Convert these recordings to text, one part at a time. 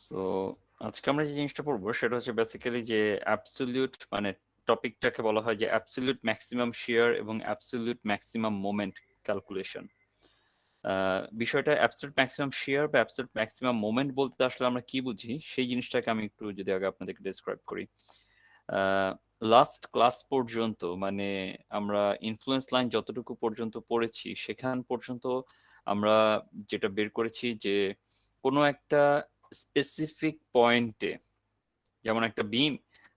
So আজকে আমরা যে জিনিসটা পড়বো সেটা হচ্ছে বেসিক্যালি যে অ্যাবসলিউট মানে টপিকটাকে বলা হয় যে অ্যাবসলিউট ম্যাক্সিমাম শেয়ার এবং অ্যাবসলিউট ম্যাক্সিমাম মোমেন্ট ক্যালকুলেশন। বিষয়টা অ্যাবসলিউট ম্যাক্সিমাম শেয়ার বা অ্যাবসলিউট ম্যাক্সিমাম মোমেন্ট বলতে আসলে আমরা কি বুঝি সেই জিনিসটাকে আমি একটু যদি আগে আপনাদেরকে ডেসক্রাইব করি। লাস্ট ক্লাস পর্যন্ত মানে আমরা ইনফ্লুয়েন্স লাইন যতটুকু পর্যন্ত পড়েছি সেখান পর্যন্ত আমরা যেটা বের করেছি যে কোনো একটা স্পেসিফিক পয়েন্টে, যেমন একটা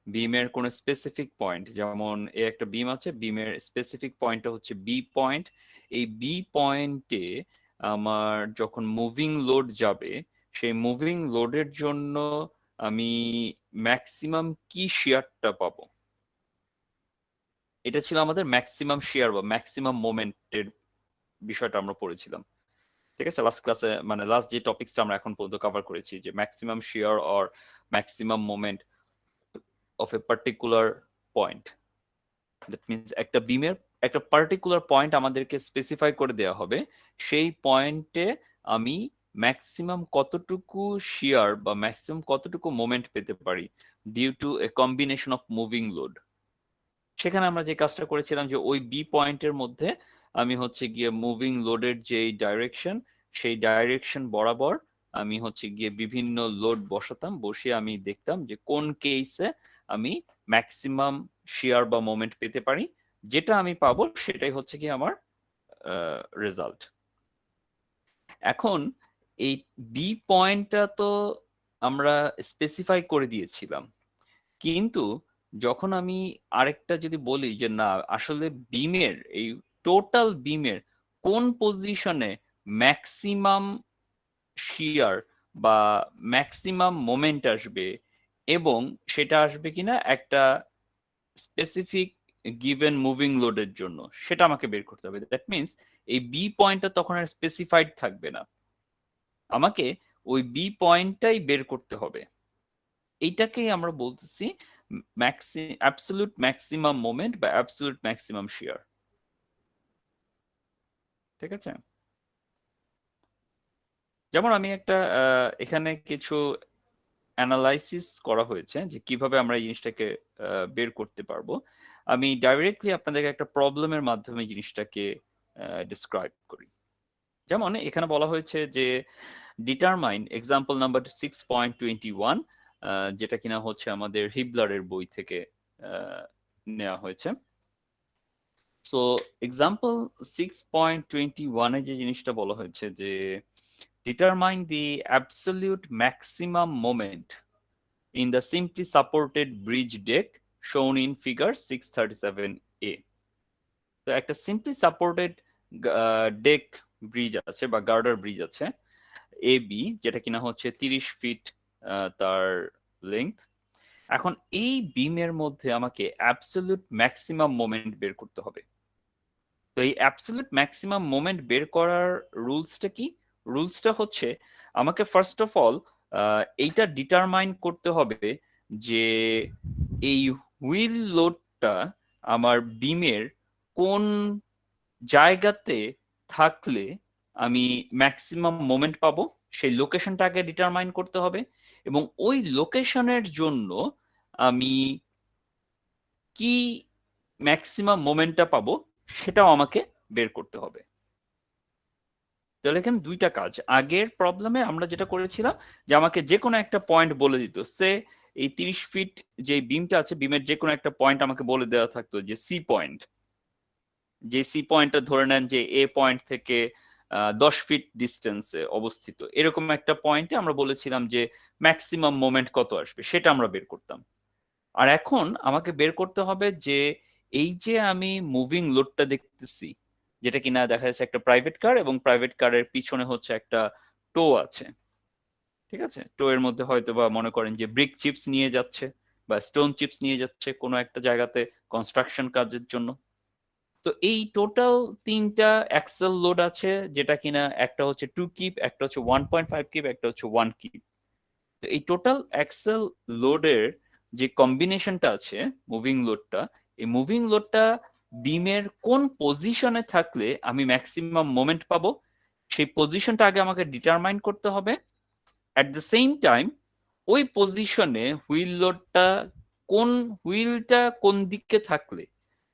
বিমের কোন স্পেসিফিক পয়েন্ট, যেমন এ একটা বিম আছে, বিমের স্পেসিফিক পয়েন্টটা হচ্ছে বি পয়েন্ট। এই বি পয়েন্টে আমার যখন মুভিং লোড যাবে, সেই মুভিং লোডের জন্য আমি ম্যাক্সিমাম কি শেয়ারটা পাবো, এটা ছিল আমাদের ম্যাক্সিমাম শেয়ার বা ম্যাক্সিমাম মোমেন্টের বিষয়টা আমরা পড়েছিলাম। ঠিক আছে, লাস্ট ক্লাসে মানে লাস্ট যে টপিকসটা আমরা এখন পর্যন্ত কভার করেছি যে maximum share or maximum moment of a particular point. That means একটা বিমের একটা পার্টিকুলার পয়েন্ট আমাদেরকে স্পেসিফাই করে দেওয়া হবে, সেই পয়েন্টে আমি ম্যাক্সিমাম কতটুকু শিয়ার বা ম্যাক্সিমাম কতটুকু মোমেন্ট পেতে পারি due to a combination of moving load. সেখানে আমরা যে কাজটা করেছিলাম যে ওই বি পয়েন্টের মধ্যে আমি হচ্ছে গিয়ে মুভিং লোডের যে ডাইরেকশন, সেই ডাইরেকশন বরাবর আমি হচ্ছে গিয়ে বিভিন্ন লোড বসাতাম, বসিয়ে আমি দেখতাম যে কোন কেসে আমি ম্যাক্সিমাম শেয়ার বা মোমেন্ট পেতে পারি। যেটা আমি পাবো সেটাই হচ্ছে কি আমার রেজাল্ট। এখন এই বি পয়েন্টটা তো আমরা স্পেসিফাই করে দিয়েছিলাম, কিন্তু যখন আমি আরেকটা যদি বলি যে না আসলে বিমের এই টোটাল বিমের কোন পজিশনে ম্যাক্সিমাম শিয়ার বা ম্যাক্সিমাম মোমেন্ট আসবে এবং সেটা আসবে কিনা একটা স্পেসিফিক গিভেন মুভিং লোডের জন্য, সেটা আমাকে বের করতে হবে। দ্যাট মিনস এই বি পয়েন্টটা তখন আর স্পেসিফাইড থাকবে না, আমাকে ওই বি পয়েন্টটাই বের করতে হবে। এইটাকেই আমরা বলতেছি অ্যাবসলিউট ম্যাক্সিমাম মোমেন্ট বা অ্যাবসলিউট ম্যাক্সিমাম শেয়ার। ঠিক আছে, যেমন আমি একটা এখানে কিছু অ্যানালাইসিস করা হয়েছে যে কিভাবে আমরা এই জিনিসটাকে বের করতে পারবো। আমি ডাইরেক্টলি আপনাদেরকে একটা প্রবলেমের মাধ্যমে জিনিসটাকে ডিসক্রাইব করি। যেমন এখানে বলা হয়েছে যে ডিটারমাইন এক্সাম্পল নাম্বার 6.21, যেটা কিনা হচ্ছে আমাদের হিবলারের বই থেকে নেওয়া হয়েছে। সো এক্সাম্পল 6.21 এ যে জিনিসটা বলা হয়েছে যে determine the absolute maximum moment in the simply supported bridge deck shown in figure 637A। তো একটা সিম্পলি সাপোর্টেড ডেক ব্রিজ আছে বা গার্ডার ব্রিজ আছে এ বি, যেটা কিনা হচ্ছে 30 ফিট তার লেন্থ। এখন এই বিমের মধ্যে আমাকে অ্যাবসলিউট ম্যাক্সিমাম মোমেন্ট বের করতে হবে। তো এই অ্যাবসলিউট ম্যাক্সিমাম মোমেন্ট বের করার রুলসটা কি? রুলসটা হচ্ছে আমাকে ফার্স্ট অফ অল এইটা ডিটারমাইন করতে হবে যে এই হুইল লোডটা আমার বিমের কোন জায়গাতে থাকলে আমি ম্যাক্সিমাম মোমেন্ট পাবো, সেই লোকেশনটা আগে ডিটারমাইন করতে হবে, এবং ওই লোকেশনের জন্য আমি কি ম্যাক্সিমাম মোমেন্টটা পাবো সেটাও আমাকে বের করতে হবে। তাহলে এখানে দুইটা কাজ। আগের প্রবলেমে আমরা যেটা করেছিলাম যে আমাকে যে কোনো একটা পয়েন্ট বলে দিত, সে এই 30 ফিট যে বিমটা আছে বিমের যে কোনো একটা পয়েন্ট আমাকে বলে দেওয়া থাকতো যে সি পয়েন্ট, যে সি পয়েন্টটা ধরে নেন যে এ পয়েন্ট থেকে 10 ফিট ডিস্টেন্সে অবস্থিত, এরকম একটা পয়েন্টে আমরা বলেছিলাম যে ম্যাক্সিমাম মোমেন্ট কত আসবে সেটা আমরা বের করতাম। আর এখন আমাকে বের করতে হবে যে এই যে আমি মুভিং লোডটা দেখতেছি, যেটা কিনা দেখা যাচ্ছে একটা প্রাইভেট কার এবং প্রাইভেট কারের পিছনে হচ্ছে একটা টো আছে। ঠিক আছে, টো এর মধ্যে হয়তো বা মনে করেন যে ব্রিক চিপস নিয়ে যাচ্ছে বা স্টোন চিপস নিয়ে যাচ্ছে কোনো একটা জায়গাতে কনস্ট্রাকশন কাজের জন্য। তো এই টোটাল তিনটা অ্যাক্সেল লোড আছে, যেটা কিনা একটা হচ্ছে 2 কিপ, একটা হচ্ছে 1.5 কিপ, একটা হচ্ছে 1 কিপ। তো এই টোটাল অ্যাক্সেল লোডের যে কম্বিনেশনটা আছে মুভিং লোডটা, এই মুভিং লোডটা বিমের কোন পজিশনে থাকলে আমি ম্যাক্সিমাম মোমেন্ট পাবো সেই পজিশনটা আগে আমাকে ডিটারমাইন করতে হবে। অ্যাট দ্য সেম টাইম ওই পজিশনে হুইল লোডটা হুইলটা কোন দিকে থাকলে,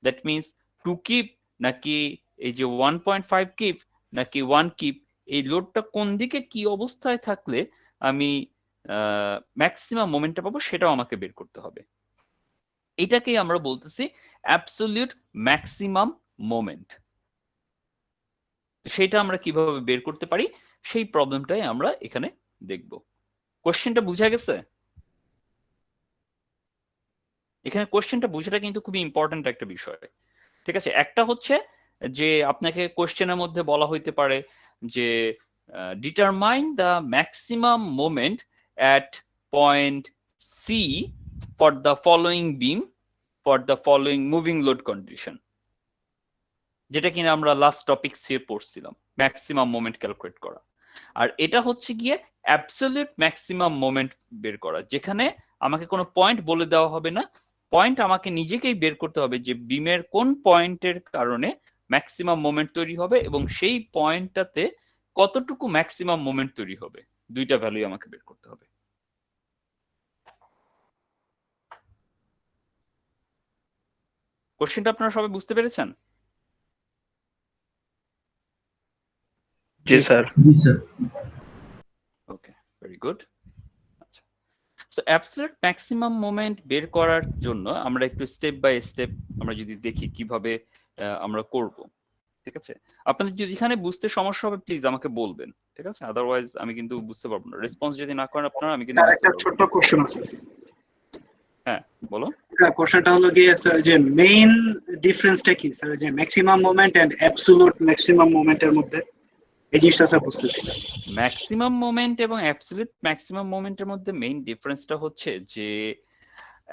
দ্যাট মিনস 2 কিপ নাকি এই যে 1.5 কিপ নাকি 1 কিপ, এই লোডটা কোন দিকে কি অবস্থায় থাকলে আমি ম্যাক্সিমাম মোমেন্টটা পাবো সেটাও আমাকে বের করতে হবে। এটাকেই আমরা বলতেছি অ্যাবসলিউট ম্যাক্সিমাম মোমেন্ট। সেটা আমরা কিভাবে বের করতে পারি সেই প্রবলেমটাই আমরা এখানে দেখব। কোশ্চেনটা বুঝা গেছে? এখানে কোশ্চেনটা বুঝাটা কিন্তু খুবই ইম্পর্ট্যান্ট একটা বিষয়। ঠিক আছে, একটা হচ্ছে যে আপনাকে কোশ্চেনের মধ্যে বলা হইতে পারে যে determine the maximum moment at point C for the following beam for the following moving load condition, যেটা কিনা আমরা লাস্ট টপিক সে পড়ছিলাম, ম্যাক্সিমাম মোমেন্ট ক্যালকুলেট করা। আর এটা হচ্ছে গিয়ে অ্যাবসলিউট ম্যাক্সিমাম মোমেন্ট বের করা, যেখানে আমাকে কোনো পয়েন্ট বলে দেওয়া হবে না, পয়েন্ট আমাকে নিজেকেই বের করতে হবে যে বিমের কোন পয়েন্টের কারণে ম্যাক্সিমাম মোমেন্ট তৈরি হবে এবং সেই পয়েন্টটাতে কতটুকু ম্যাক্সিমাম মোমেন্ট তৈরি হবে, দুইটা ভ্যালু আমাকে বের করতে হবে। কোশ্চেনটা আপনারা সবাই বুঝতে পেরেছেন? জি স্যার। ওকে, ভেরি গুড। আচ্ছা, সো অ্যাবসলিউট ম্যাক্সিমাম মোমেন্ট বের করার জন্য আমরা একটু স্টেপ বাই স্টেপ আমরা যদি দেখি কিভাবে আমরা করব। ঠিক আছে, আপনাদের যদি এখানে বুঝতে সমস্যা হবে প্লিজ আমাকে বলবেন, ঠিক আছে? আদারওয়াইজ আমি কিন্তু বুঝতে পারবো না, রেসপন্স যদি না করেন আপনারা আমি কিন্তু স্যার বুঝতে একটা পারবো ছোট্ট না। কোশ্চেন আছে। হ্যাঁ বলো। স্যার কোশ্চেনটা হলো গিয়ে স্যার যে মেইন ডিফারেন্সটা কি স্যার, যে maximum moment and absolute maximum মোমেন্টের মধ্যে? এই জিনিসটা স্যার বুঝতেছি না। ম্যাক্সিমাম মোমেন্ট এবং অ্যাবসলিউট ম্যাক্সিমাম মোমেন্টের মধ্যে মেইন ডিফারেন্সটা হচ্ছে যে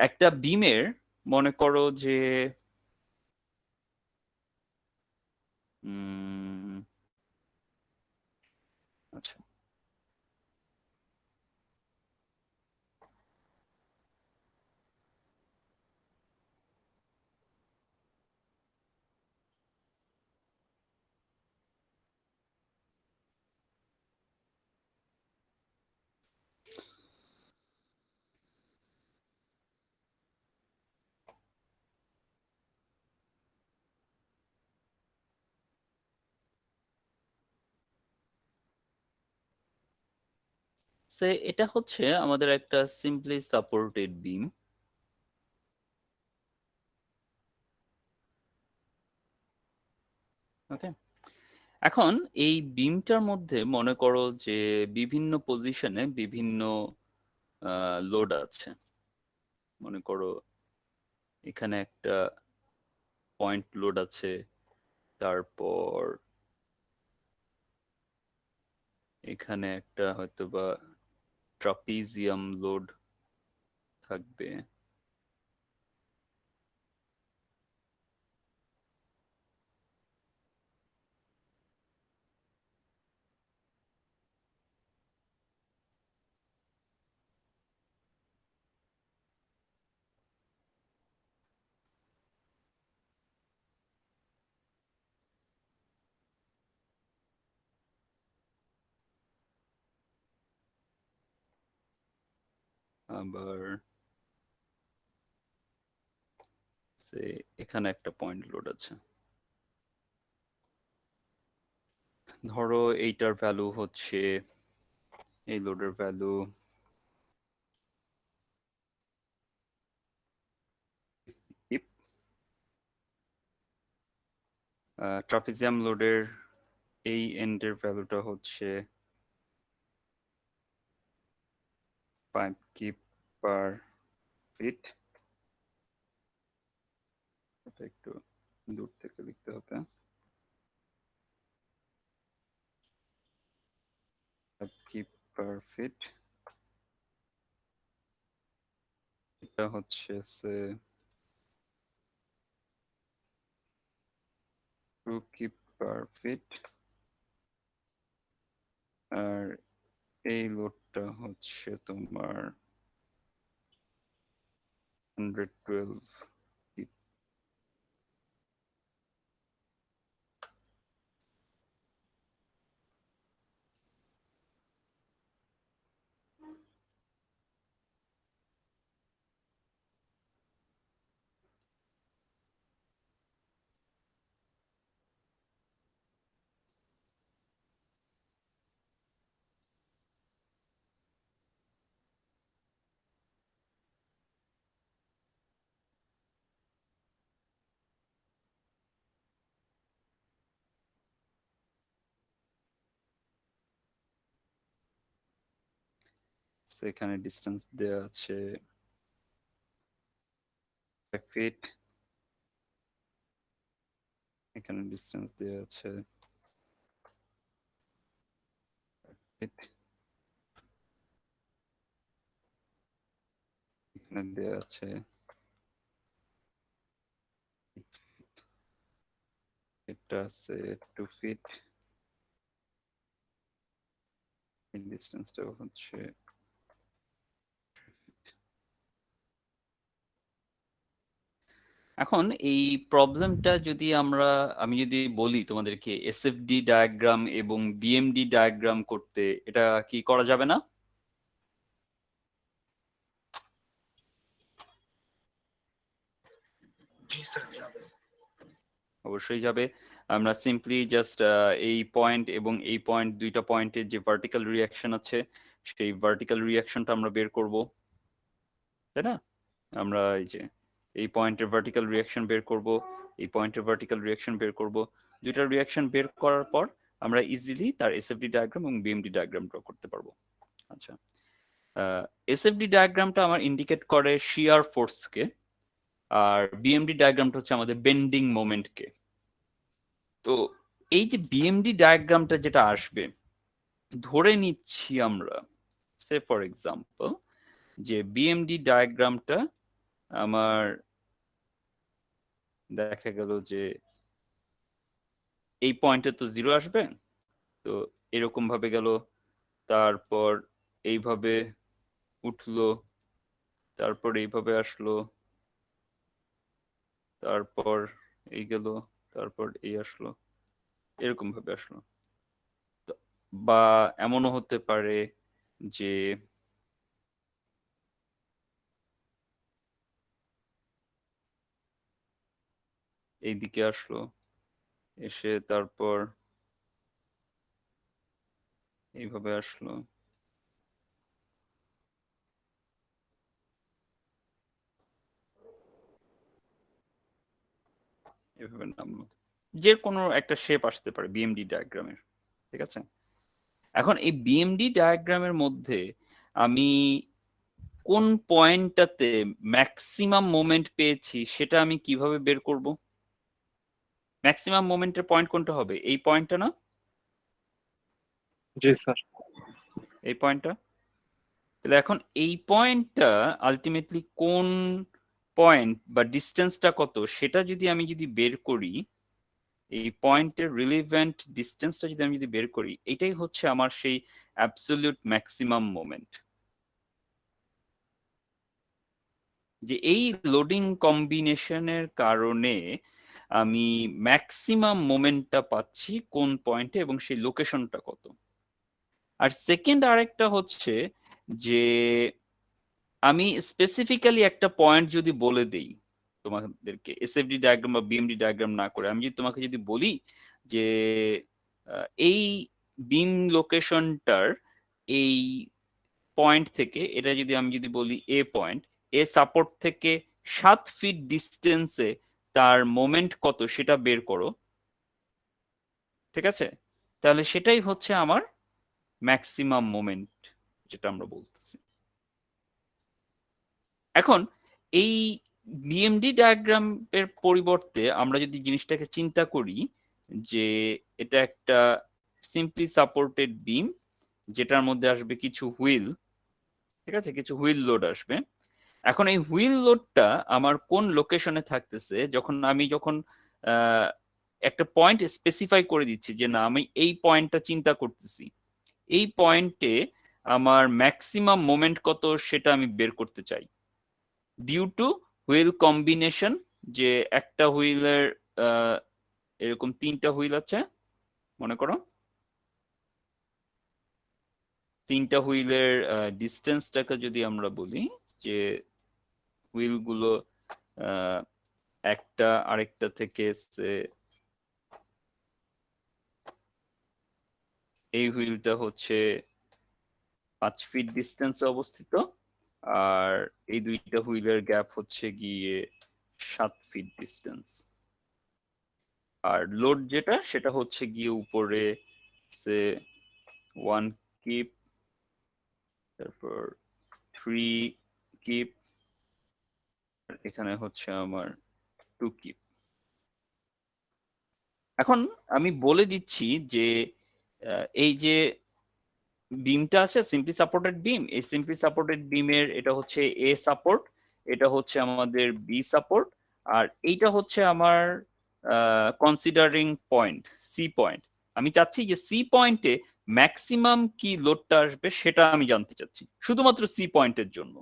একটা বিমের, মনে করো যে আচ্ছা এটা হচ্ছে আমাদের একটা সিম্পলি সাপোর্টেড বিম। ওকে, এখন এই বিমটার মধ্যে মনে করো যে বিভিন্ন পজিশনে বিভিন্ন লোড আছে। মনে করো এখানে একটা পয়েন্ট লোড আছে, তারপর এখানে একটা হয়তো বা ট্রাপিজিয়াম লোড থাকবে, আবার এখানে একটা পয়েন্ট লোড আছে। ধরো এইটার ভ্যালু হচ্ছে, এই লোডের ভ্যালু ট্রাপিজিয়াম লোডের এই এন্ডের ভ্যালুটা হচ্ছে 5 কিপ পার ফিট। এটা একটু দূর থেকে লিখতে হবে। 5 কিপ পার ফিট, এটা হচ্ছে 2 কিপ পার ফিট, আর এই লোডটা হচ্ছে তোমার 112 কিপ। এখানে ডিস্টেন্স দেওয়া আছে 5 ফিট, এখানে ডিস্টেন্স দেওয়া আছে 5 ফিট, এখানে দেওয়া আছে 8 ফিট, এটা আছে 2 ফিট, এই ডিস্টেন্সটা হচ্ছে 3 ফিট। এখন এই প্রবলেমটা যদি আমি যদি বলি তোমাদেরকে এসএফডি ডায়াগ্রাম এবং বিএমডি ডায়াগ্রাম করতে, এটা কি করা যাবে না? জি স্যার যাবে। অবশ্যই যাবে। আমরা সিম্পলি জাস্ট এই পয়েন্ট এবং এই পয়েন্ট, দুইটা পয়েন্টের যে ভার্টিক্যাল রিয়াকশন আছে সেই ভার্টিক্যাল রিয়াকশনটা আমরা বের করব, তাই না? আমরা এই যে এই পয়েন্টের ভার্টিক্যাল রিয়াকশন বের করব, এই পয়েন্টের ভার্টিক্যাল রিয়াকশন বের করব। দুইটা রিয়াকশন বের করার পর আমরা ইজিলি তার এসএফডি ডায়াগ্রাম এবং বিএমডি ডায়াগ্রাম ড্র করতে পারবো। আচ্ছা, এসএফডি ডায়াগ্রামটা আমার ইন্ডিকেট করে শিয়ার ফোর্সকে, আর বিএমডি ডায়াগ্রামটা হচ্ছে আমাদের বেন্ডিং মোমেন্টকে। তো এই যে বিএমডি ডায়াগ্রামটা যেটা আসবে, ধরে নিচ্ছি আমরা, সে ফর এক্সাম্পল যে বিএমডি ডায়াগ্রামটা আমার দেখা গেল যে এই পয়েন্টে তো 0 আসবে, তো এরকম ভাবে গেল, তারপর এইভাবে উঠলো, তারপর এইভাবে আসলো, তারপর এই গেল, তারপর এই আসলো, এরকম ভাবে আসলো। বা এমনও হতে পারে যে এইদিকে আসলো, এসে তারপর এইভাবে আসলো, এভাবে নামলো, যে কোনো একটা শেপ আসতে পারে বিএমডি ডায়াগ্রামের। ঠিক আছে, এখন এই বিএমডি ডায়াগ্রামের মধ্যে আমি কোন পয়েন্টটাতে ম্যাক্সিমাম মোমেন্ট পেয়েছি সেটা আমি কিভাবে বের করব? ম্যাক্সিমাম মোমেন্টের পয়েন্ট কোনটা হবে? এই পয়েন্টটা না? জি স্যার। এই পয়েন্টটা। তাহলে এখন এই পয়েন্টটা আলটিমেটলি কোন পয়েন্ট বা ডিস্টেন্সটা কত সেটা যদি বের করি, এই পয়েন্টের রিলিভেন্ট ডিস্টেন্সটা যদি আমি বের করি, এটাই হচ্ছে আমার সেই অ্যাবসলিউট ম্যাক্সিমাম মোমেন্ট। যে এই লোডিং কম্বিনেশনের কারণে আমি ম্যাক্সিমাম মোমেন্টটা পাচ্ছি কোন পয়েন্টে এবং সেই লোকেশনটা কত। আর সেকেন্ড আরেকটা হচ্ছে যে আমি স্পেসিফিক্যালি একটা পয়েন্ট যদি বলে দেই তোমাদেরকে, এসএফডি ডায়াগ্রাম বা বিএমডি ডায়াগ্রাম না করে, আমি যদি তোমাকে বলি যে এই বিম লোকেশনটার এই পয়েন্ট থেকে, এটা আমি বলি এ পয়েন্ট, এ সাপোর্ট থেকে 7 ফিট ডিস্টেন্সে তার মোমেন্ট কত সেটা বের করো, ঠিক আছে? তাহলে সেটাই হচ্ছে আমার ম্যাক্সিমাম মোমেন্ট, যেটা আমরা বলতেছি। এখন এই বিএমডি ডায়াগ্রামের পরিবর্তে আমরা যদি জিনিসটাকে চিন্তা করি যে এটা একটা সিম্পলি সাপোর্টেড বিম, যেটার মধ্যে আসবে কিছু হুইল, ঠিক আছে, কিছু হুইল লোড আসবে। এখন এই হুইল লোডটা আমার কোন লোকেশনে থাকতেছে, যখন একটা পয়েন্ট স্পেসিফাই করে দিচ্ছি যে না আমি এই পয়েন্টটা চিন্তা করতেছি, এই পয়েন্টে আমার ম্যাক্সিমাম মোমেন্ট কত সেটা আমি বের করতে চাই ডিউ টু হুইল কম্বিনেশন। যে একটা হুইলের এরকম 3টা হুইল আছে মনে করো, 3টা হুইলের ডিস্টেন্সটাকে যদি আমরা বলি যে হুইলগুলো একটা আরেকটা থেকে এই হুইলটা হচ্ছে 5 ফিট ডিস্টেন্সে অবস্থিত, আর এই দুইটা হুইলের গ্যাপ হচ্ছে গিয়ে 7 ফিট ডিস্টেন্স। আর লোড যেটা সেটা হচ্ছে গিয়ে উপরে 1 কিপ, তারপর 3 কিপ, এখানে হচ্ছে আমার 2 কিপ। এখন আমি বলে দিচ্ছি যে এই যে বিমটা আছে সিম্পলি সাপোর্টেড বিম, এই সিম্পলি সাপোর্টেড বিমের এটা হচ্ছে এ সাপোর্ট, এটা হচ্ছে আমাদের বি সাপোর্ট, আর এইটা হচ্ছে আমার কনসিডারিং পয়েন্ট সি পয়েন্ট। আমি চাচ্ছি যে সি পয়েন্টে ম্যাক্সিমাম কি লোডটা আসবে সেটা আমি জানতে চাচ্ছি শুধুমাত্র সি পয়েন্টের জন্য।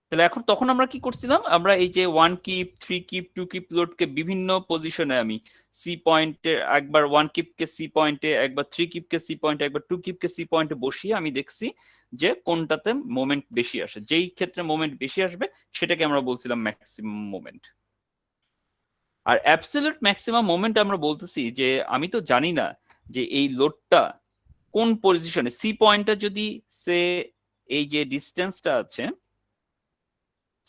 তাহলে এখন তখন আমরা কি করছিলাম, আমরা এই যে 1 কিপ 3 কিপ 2 কিপ লোডকে বিভিন্ন পজিশনে আমি সি পয়েন্টে একবার 1 কিপকে সি পয়েন্টে, একবার 3 কিপকে সি পয়েন্টে, একবার 2 কিপকে সি পয়েন্টে বসিয়ে আমি দেখছি যে কোনটাতে মোমেন্ট বেশি আসে। যেই ক্ষেত্রে মোমেন্ট বেশি আসবে সেটাকে আমরা বলছিলাম ম্যাক্সিমাম মোমেন্ট। আর অ্যাবসলিউট ম্যাক্সিমাম মোমেন্ট আমরা বলতেছি যে আমি তো জানি না যে এই লোডটা কোন পজিশনে, সি পয়েন্টটা যদি সে এই যে ডিস্টেন্সটা আছে,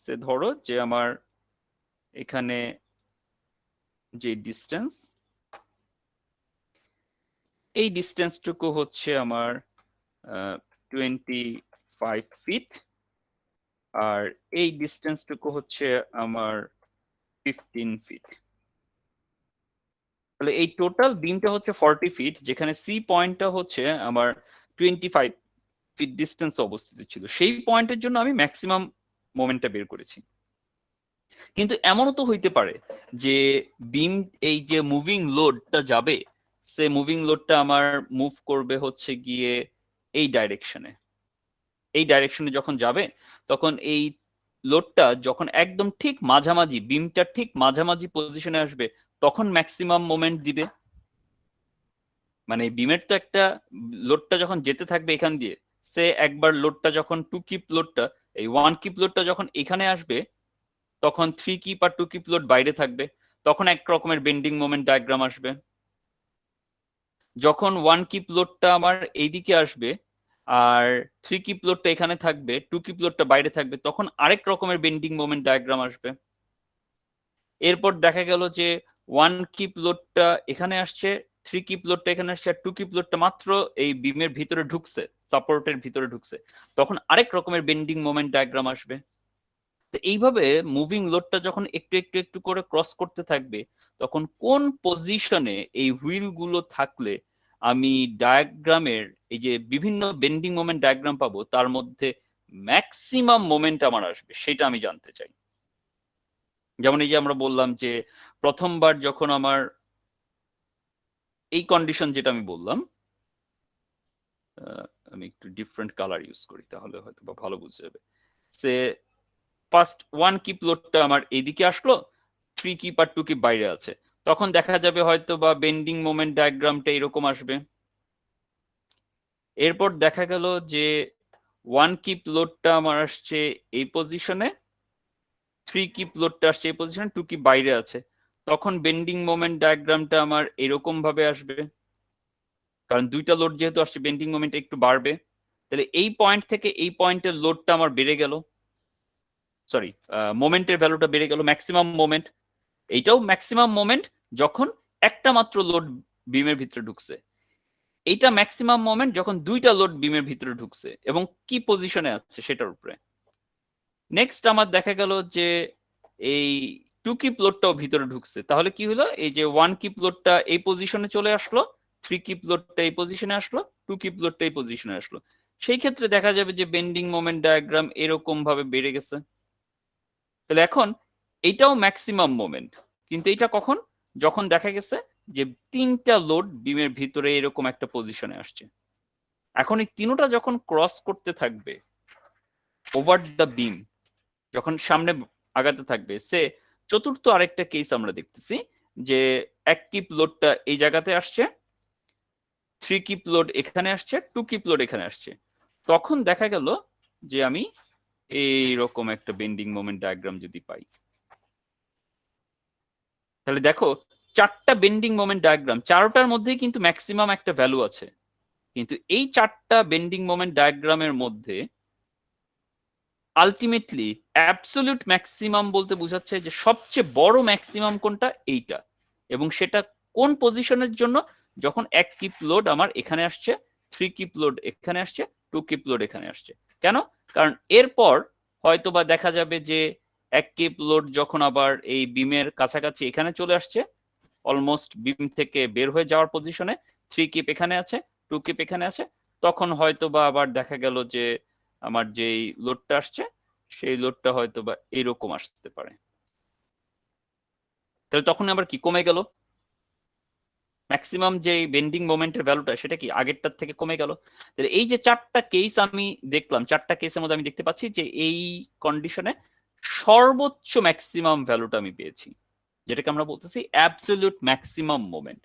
সে ধরো যে আমার এখানে যে ডিস্টেন্স, এই ডিস্টেন্সটুকু হচ্ছে আমার 25 ফিট, আর এই ডিস্টেন্সটুকু হচ্ছে আমার 15 ফিট। তাহলে এই টোটাল বিমটা হচ্ছে 40 ফিট, যেখানে সি পয়েন্টটা হচ্ছে আমার 25 ফিট ডিস্টেন্স অবস্থিত ছিল। সেই পয়েন্টের জন্য আমি ম্যাক্সিমাম মোমেন্টটা বের করেছি। কিন্তু এমনও তো হইতে পারে যে বিম এই যে মুভিং লোডটা যাবে, সে মুভিং লোডটা আমার মুভ করবে হচ্ছে গিয়ে এই ডাইরেকশনে। এই ডাইরেকশনে যখন যাবে তখন এই লোডটা যখন একদম ঠিক মাঝামাঝি, বিমটা ঠিক মাঝামাঝি পজিশনে আসবে, তখন ম্যাক্সিমাম মোমেন্ট দিবে। মানে বিমের তো একটা লোডটা যখন যেতে থাকবে এখান দিয়ে, সে একবার লোডটা যখন 2 কিপ লোডটা, এই 1 কিপ লোডটা যখন এখানে আসবে, তখন 3 কিপ আর 2 কিপ লোড বাইরে থাকবে, তখন এক রকমের বেন্ডিং মোমেন্ট ডায়াগ্রাম আসবে। যখন 1 কিপ লোডটা আমার এইদিকে আসবে আর 3 কিপ লোডটা এখানে থাকবে, 2 কিপ লোডটা বাইরে থাকবে, তখন আরেক রকমের বেন্ডিং মোমেন্ট ডায়াগ্রাম আসবে। এরপর দেখা গেল যে 1 কিপ লোডটা এখানে আসছে, 3 কিপ লোডটা এখানে আসছে, আর 2 কিপ লোডটা মাত্র এই বিমের ভিতরে ঢুকছে, সাপোর্টের ভিতরে ঢুকছে, তখন আরেক রকমের বেন্ডিং মোমেন্ট ডায়াগ্রাম আসবে। তো এইভাবে মুভিং লোডটা যখন একটু একটু একটু করে ক্রস করতে থাকবে, তখন কোন পজিশনে এই হুইল গুলো থাকলে আমি ডায়াগ্রামের এই যে বিভিন্ন বেন্ডিং মোমেন্ট ডায়াগ্রাম পাবো, তার মধ্যে ম্যাক্সিমাম মোমেন্ট আমার আসবে সেটা আমি জানতে চাই। যেমন এই যে আমরা বললাম যে প্রথমবার যখন আমার এই কন্ডিশন যেটা আমি বললাম, আমি একটু ডিফারেন্ট কালার ইউজ করি তাহলে হয়তো বা ভালো বুঝে যাবে। সে ফার্স্ট 1 কিপ লোডটা আমার এইদিকে আসলো, 3 কিপ আর 2 কিপ বাইরে আছে, তখন দেখা যাবে হয়তো বা বেন্ডিং মোমেন্ট ডায়াগ্রামটা এরকম আসবে। এরপর দেখা গেল যে 1 কিপ লোডটা আমার আসছে এই পজিশনে, 3 কিপ লোডটা আসছে এই পজিশনে, 2 কিপ বাইরে আছে, তখন বেন্ডিং মোমেন্ট ডায়াগ্রামটা আমার এরকম ভাবে আসবে, কারণ দুইটা লোড যেহেতু আসছে বেন্ডিং মোমেন্ট একটু বাড়বে। তাহলে এই পয়েন্ট থেকে এই পয়েন্টের লোডটা আমার বেড়ে গেল, সরি মোমেন্টের ভ্যালুটা বেড়ে গেল, ম্যাক্সিমাম মোমেন্ট। এইটাও ম্যাক্সিমাম মোমেন্ট যখন একটা মাত্র লোড বিমের ভিতরে ঢুকছে, এইটা ম্যাক্সিমাম মোমেন্ট যখন দুইটা লোড বিমের ভিতরে ঢুকছে এবং কি পজিশনে আছে সেটার উপরে। নেক্সট আমার দেখা গেল যে এই 2 কিপ লোডটাও ভিতরে ঢুকছে, তাহলে কি হলো, এই যে 1 কিপ লোডটা এই পজিশনে চলে আসলো, 3 কিপ লোডটা এই পজিশনে আসলো, 2 কিপ লোডটা এই পজিশনে আসলো, সেই ক্ষেত্রে দেখা যাবে যে বেন্ডিং মোমেন্ট ডায়াগ্রাম এরকম ভাবে বেড়ে গেছে। তাহলে এখন এইটাও ম্যাক্সিমাম মোমেন্ট, কিন্তু এটা কখন, যখন দেখা গেছে যে 3টা লোড বিমের ভিতরে এরকম একটা পজিশনে আসছে। এখন এই তিনটা যখন ক্রস করতে থাকবে ওভার দ্য বিম, যখন সামনে আগাতে থাকবে, সে চতুর্থ আরেকটা কেস আমরা দেখতেছি যে 1 কিপ লোডটা এই জায়গাতে আসছে, 3 কিপ লোড এখানে আসছে, 2 কিপ লোড এখানে আসছে, তখন দেখা গেল যে আমি এইরকম একটা বেন্ডিং মোমেন্ট ডায়াগ্রাম যদি পাই, তাহলে দেখো 4টা বেন্ডিং মোমেন্ট ডায়াগ্রাম, 4টার মধ্যেই কিন্তু ম্যাক্সিমাম একটা ভ্যালু আছে, কিন্তু এই 4টা বেন্ডিং মোমেন্ট ডায়াগ্রামের মধ্যে আলটিমেটলি অ্যাবসলিউট ম্যাক্সিমাম বলতে বোঝাচ্ছে যে সবচেয়ে বড় ম্যাক্সিমাম কোনটা, এইটা, এবং সেটা কোন পজিশনের জন্য, যখন 1 কিপ লোড আমার এখানে আসছে, 3 কিপ লোড এখানে আসছে, 2 কিপ লোড এখানে আসছে, কেন? কারণ এরপর হয়তোবা দেখা যাবে যে এক কিপ লোড যখন আবার এই বিমের কাছাকাছি এখানে চলে আসছে, অলমোস্ট বিম থেকে বের হয়ে যাওয়ার পজিশনে, 3 কিপ এখানে আছে, 2 কিপ এখানে আছে, তখন হয়তোবা আবার দেখা গেল যে আমার যেই লোডটা আসছে সেই লোডটা হয়তোবা এরকম আসতে পারে। তাহলে তখন আবার কি কমে গেল? ম্যাক্সিমাম যে বেন্ডিং মোমেন্টের ভ্যালুটা সেটা কি আগেরটার থেকে কমে গেল। তাহলে এই যে 4টা কেস আমি দেখলাম, 4টা কেসের মধ্যে আমি দেখতে পাচ্ছি যে এই কন্ডিশনে সর্বোচ্চ ম্যাক্সিমাম ভ্যালুটা আমি পেয়েছি, যেটাকে আমরা বলতেছি অ্যাবসলিউট ম্যাক্সিমাম মোমেন্ট।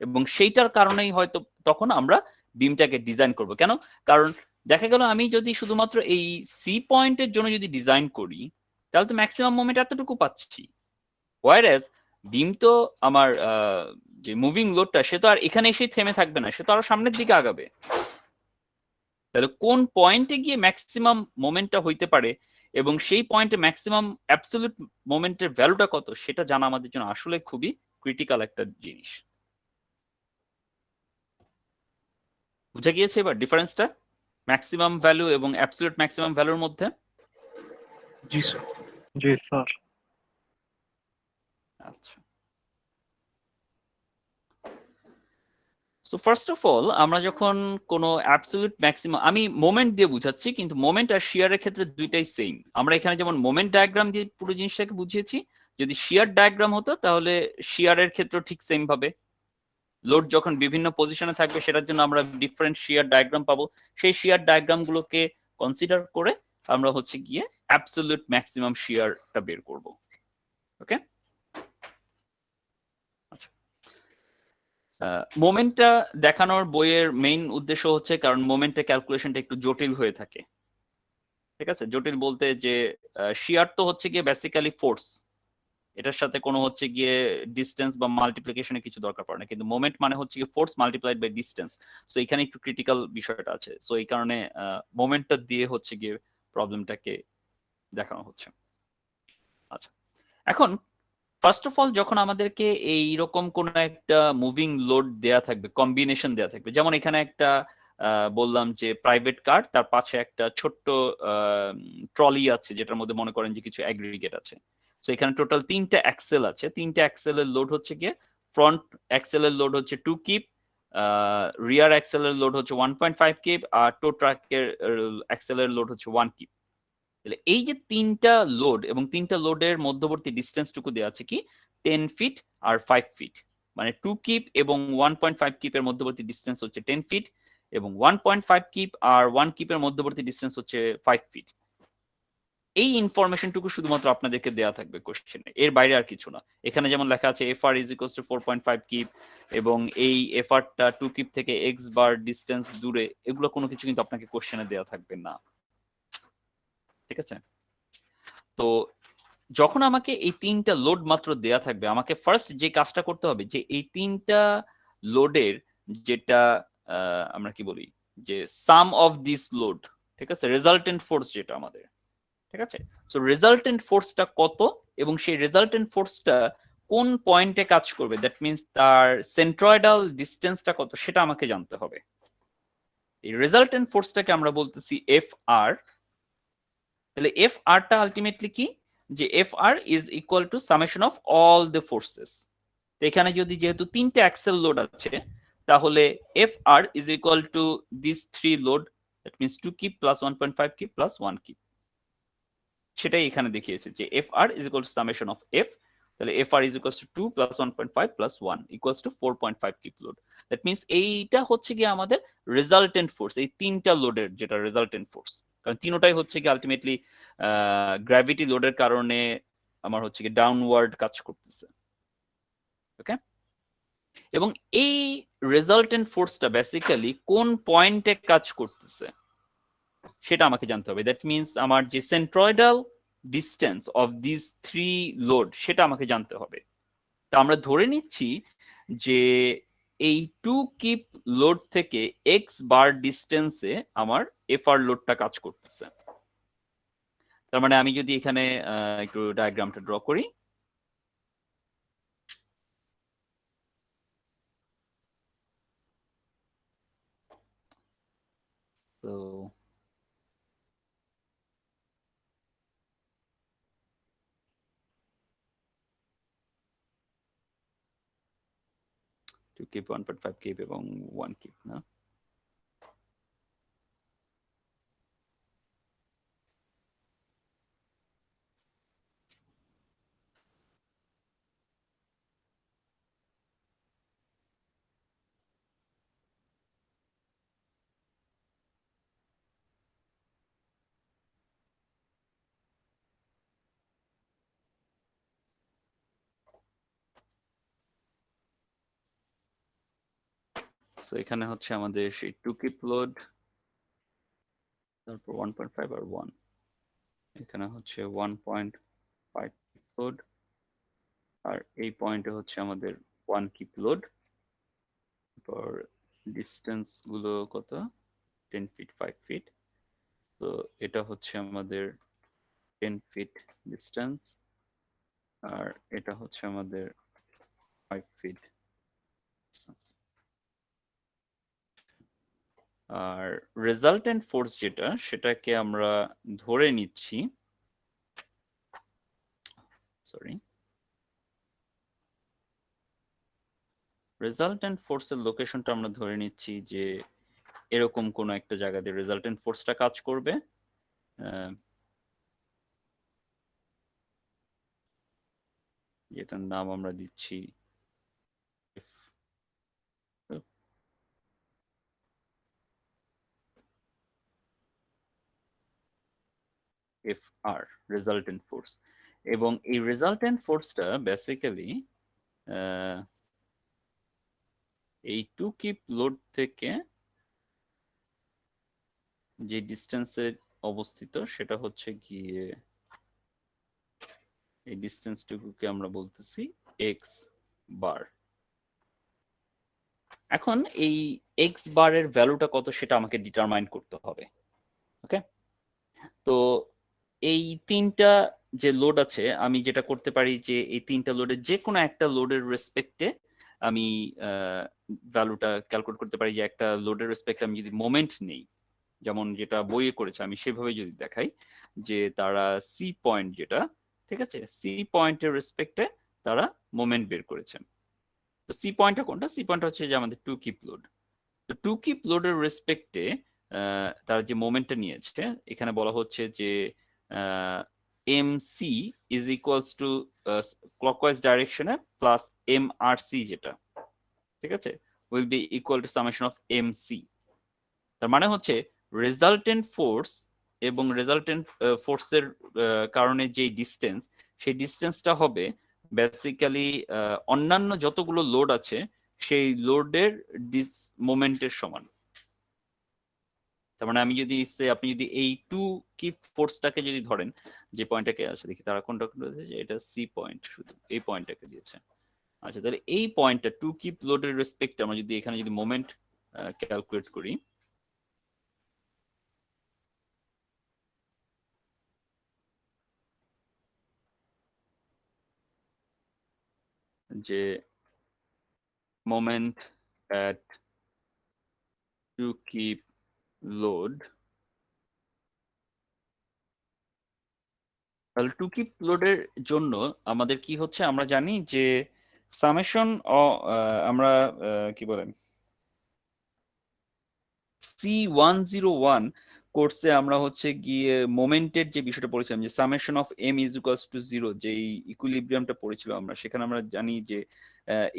এবং সেইটার কারণেই হয়তো তখন আমরা বিমটাকে ডিজাইন করব। কেন? কারণ দেখা গেল আমি যদি শুধুমাত্র এই সি পয়েন্টের জন্য যদি ডিজাইন করি, তাহলে তো ম্যাক্সিমাম মোমেন্ট এতটুকু পাচ্ছি। ওয়ারএজ বিম তো আমার যে মুভিং লোডটা সে তো আর এখানে এসেই থেমে থাকবে না, সে তো আরো সামনের দিকে আগাবে। তাহলে কোন পয়েন্টে গিয়ে ম্যাক্সিমাম মোমেন্টটা হইতে পারে এবং সেই পয়েন্টে ম্যাক্সিমাম অ্যাবসলিউট মোমেন্টের ভ্যালুটা কত, সেটা জানা আমাদের জন্য আসলে খুবই ক্রিটিক্যাল একটা জিনিস। বুঝা গিয়েছে এবার ডিফারেন্সটা ম্যাক্সিমাম ভ্যালু এবং অ্যাবসলিউট ম্যাক্সিমাম ভ্যালুর মধ্যে? জি স্যার। জি স্যার। আচ্ছা, সো ফার্স্ট অফ অল আমরা যখন কোনো অ্যাবসলিউট ম্যাক্সিমাম, আমি মোমেন্ট দিয়ে বুঝাচ্ছি, কিন্তু মোমেন্ট আর শিয়ারের ক্ষেত্রে দুইটাই সেম। আমরা এখানে যেমন মোমেন্ট ডায়াগ্রাম দিয়ে পুরো জিনিসটাকে বুঝিয়েছি, যদি শিয়ার ডায়াগ্রাম হতো তাহলে শিয়ারের ক্ষেত্রে ঠিক সেম ভাবে লোড যখন বিভিন্ন পজিশনে থাকবে সেটার জন্য আমরা ডিফারেন্ট শিয়ার ডায়াগ্রাম পাবো, সেই শিয়ার ডায়াগ্রাম গুলোকে কনসিডার করে আমরা হচ্ছে গিয়ে অ্যাবসলিউট ম্যাক্সিমাম শিয়ারটা বের করব। ওকে, আচ্ছা। মোমেন্টটা দেখানোর বইয়ের মেইন উদ্দেশ্য হচ্ছে কারণ মোমেন্টের ক্যালকুলেশনটা একটু জটিল হয়ে থাকে। ঠিক আছে, জটিল বলতে যে শিয়ার তো হচ্ছে গিয়ে বেসিক্যালি ফোর্স, এটার সাথে কোনো হচ্ছে গিয়ে ডিস্টেন্স বা মাল্টিপ্লিকেশনের কিছু দরকার পড়ে না, কিন্তু মোমেন্ট মানে হচ্ছে গিয়ে force multiplied by distance. So এখানে একটু ক্রিটিক্যাল বিষয়টা আছে, সো এই কারণে মোমেন্টটা দিয়ে হচ্ছে গিয়ে প্রবলেমটাকে দেখানো হচ্ছে। আচ্ছা, এখন ফার্স্ট অফ অল যখন আমাদেরকে এইরকম কোন একটা মুভিং লোড দেয়া থাকবে, কম্বিনেশন দেয়া থাকবে, যেমন এখানে একটা বললাম যে প্রাইভেট কার, তার পাশে একটা ছোট্ট ট্রলি আছে যেটার মধ্যে মনে করেন যে কিছু অ্যাগ্রিগেট আছে। সো এখানে টোটাল 3টা অ্যাক্সেল আছে, 3টা অ্যাক্সেলের লোড হচ্ছে গিয়ে ফ্রন্ট অ্যাক্সেলের লোড হচ্ছে 2 কিপ, রিয়ার অ্যাক্সেলের লোড হচ্ছে 1.5 কিপ, আর টো ট্রাকের অ্যাক্সেলের লোড হচ্ছে 1 কিপ। তাহলে এই যে 3টা লোড এবং 3টা লোডের মধ্যবর্তী ডিস্টেন্সটুকু দেওয়া আছে কি 10 ফিট আর 5 ফিট, মানে 2 কিপ এবং 1.5 কিপের মধ্যবর্তী ডিস্টেন্স হচ্ছে 10 ফিট এবং 1.5 কিপ আর 1 কিপের মধ্যবর্তী ডিস্টেন্স হচ্ছে 5 ফিট। এই ইনফরমেশনটুকু শুধুমাত্র আপনাদেরকে দেওয়া থাকবে কোশ্চেনে, এর বাইরে আর কিছু না। এখানে যেমন লেখা আছে FR is equals to 4.5 keep এবং এই এফআরটা 2 কিপ থেকে এক্স বার ডিস্টেন্স দূরে, এগুলো কোনো কিছু কিন্তু আপনাকে কোশ্চেনে দেওয়া থাকবে না। ঠিক আছে, তো যখন আমাকে এই 3টা লোড মাত্র দেয়া থাকবে, আমাকে ফার্স্ট যে কাজটা করতে হবে যে এই 3টা লোডের যেটা আমরা কি বলি যে সাম অফ দিস লোড, ঠিক আছে, রেজাল্টেন্ট ফোর্স যেটা আমাদের, ঠিক আছে। সো রেজাল্টেন্ট ফোর্সটা কত এবং সেই রেজাল্টেন্ট ফোর্সটা কোন পয়েন্টে কাজ করবে, দ্যাট মিন্স তার সেন্ট্রয়েডাল ডিস্টেন্সটা কত, সেটা আমাকে জানতে হবে। এই রেজাল্টেন্ট ফোর্সটাকে আমরা বলতেছি এফ আর। তাহলে এফ আরটা আলটিমেটলি কি, যে F R is equal to summation of all the forces. তো এখানে যদি যেহেতু 3টে অ্যাক্সেল লোড আছে, তাহলে F R is equal to this 3 load, that means 2 kip plus 1.5 kip plus 1 kip. সেটাই এখানে দেখিয়েছে যে F R is equal to summation of F. তাহলে F R is equal to 2 plus 1.5 plus 1 equal to 4.5 kip load. That means এইটা হচ্ছে গিয়ে আমাদের resultant force, এই 3টা লোডের যেটা রেজাল্টেন্ট ফোর্স। কারণ তিনটাই হচ্ছে কি আলটিমেটলি গ্র্যাভিটি লোডের কারণে আমার হচ্ছে কি ডাউনওয়ার্ড কাজ করতেছে। ওকে, এবং এই রেজাল্টেন্ট ফোর্সটা বেসিক্যালি কোন পয়েন্টে কাজ করতেছে সেটা আমাকে জানতে হবে। দ্যাট মিন্স আমার যে সেন্ট্রয়েডাল ডিস্টেন্স অফ দিস 3 লোড সেটা আমাকে জানতে হবে। তা আমরা ধরে নিচ্ছি যে এই 2 কিপ লোড থেকে এক্স বার ডিস্টেন্সে আমার এফআর লোডটা কাজ করতেছে। তার মানে আমি যদি এখানে একটু ডায়াগ্রামটা ড্র করি, তো 2 কিপ 1.5 কিপ এবং 1 কিপ না সো এখানে হচ্ছে আমাদের সেই 2 কিপ লোড, তারপর 1.5 আর 1, এখানে হচ্ছে 1.5 কিপ লোড, আর এই পয়েন্টে হচ্ছে আমাদের 1 কিপ লোড। তারপর ডিস্টেন্স গুলো কত, 10 ফিট 5 ফিট, তো এটা হচ্ছে আমাদের 10 ফিট ডিস্টেন্স, আর এটা হচ্ছে আমাদের 5 ফিট ডিস্টেন্স। আর রেজাল্টেন্ট ফোর্স যেটা, সেটাকে আমরা ধরে নিচ্ছি, সরি, রেজাল্টেন্ট ফোর্সের লোকেশনটা আমরা ধরে নিচ্ছি যে এরকম কোন একটা জায়গাতে রেজাল্টেন্ট ফোর্সটা কাজ করবে। যেটার নাম আমরা দিচ্ছি FR, রেজাল্টেন্ট ফোর্স। এবং এই রেজাল্টেন্ট ফোর্সটা বেসিক্যালি এই 2 কিপ লোড থেকে যে ডিস্টেন্সে অবস্থিত সেটা হচ্ছে গিয়ে, এই ডিস্টেন্সটুকুকে আমরা বলতেছি এক্স বার। এখন এই এক্স বারের ভ্যালুটা কত সেটা আমাকে ডিটারমাইন করতে হবে। ওকে, তো এই তিনটা যে লোড আছে, আমি যেটা করতে পারি যে এই তিনটা লোডের যে কোনো একটা লোডের রেসপেক্টে আমি ভ্যালুটা ক্যালকুলেট করতে পারি। যে একটা লোডের রেসপেক্টে আমি যদি মোমেন্ট নেই, যেমন যেটা বইয়ে করেছে, আমি সেভাবে যদি দেখাই যে তারা সি পয়েন্ট যেটা, ঠিক আছে, সি পয়েন্টের রেসপেক্টে তারা মোমেন্ট বের করেছেন। তো সি পয়েন্টটা কোনটা? সি পয়েন্ট হচ্ছে যে আমাদের 2 কিপ লোড। তো 2 কিপ লোডের রেসপেক্টে তার যে মোমেন্টটা নিয়েছে, এখানে বলা হচ্ছে যে M C is equals to clockwise ডাইরেকশনে প্লাস এম আর সি, যেটা ঠিক আছে, will be equal to summation of M C. তার মানে হচ্ছে রেজাল্টেন্ট ফোর্স এবং রেজাল্টেন্ট ফোর্সের কারণে যে ডিস্টেন্স, সেই ডিস্টেন্সটা হবে বেসিক্যালি অন্যান্য যতগুলো লোড আছে সেই লোডের মোমেন্টের সমান। তার মানে আমি যদি আপনি যদি এই 2 কিপ ফোর্সটাকে যদি ধরেন, যে পয়েন্টটাকে আছে, দেখি তারা কোনটা যে এটা সি পয়েন্ট, শুধু এই পয়েন্টটাকে দিয়েছে। আচ্ছা, তাহলে এই পয়েন্টটা 2 কিপ লোডের রেসপেক্টে আমরা যদি এখানে যদি মোমেন্ট ক্যালকুলেট করি, যে moment at 2 keep load, তাহলে 2 কিপ লোডের জন্য আমাদের কি হচ্ছে, আমরা জানি যে সামেশন, আমরা কি বলেন, C101 কোর্সে আমরা হচ্ছে গিয়ে মোমেন্টের যে বিষয়টা পড়েছিলাম, যে summation of M is equals to 0, যে ইকুইলিব্রিয়ামটা পড়েছিলাম আমরা, সেখানে আমরা জানি যে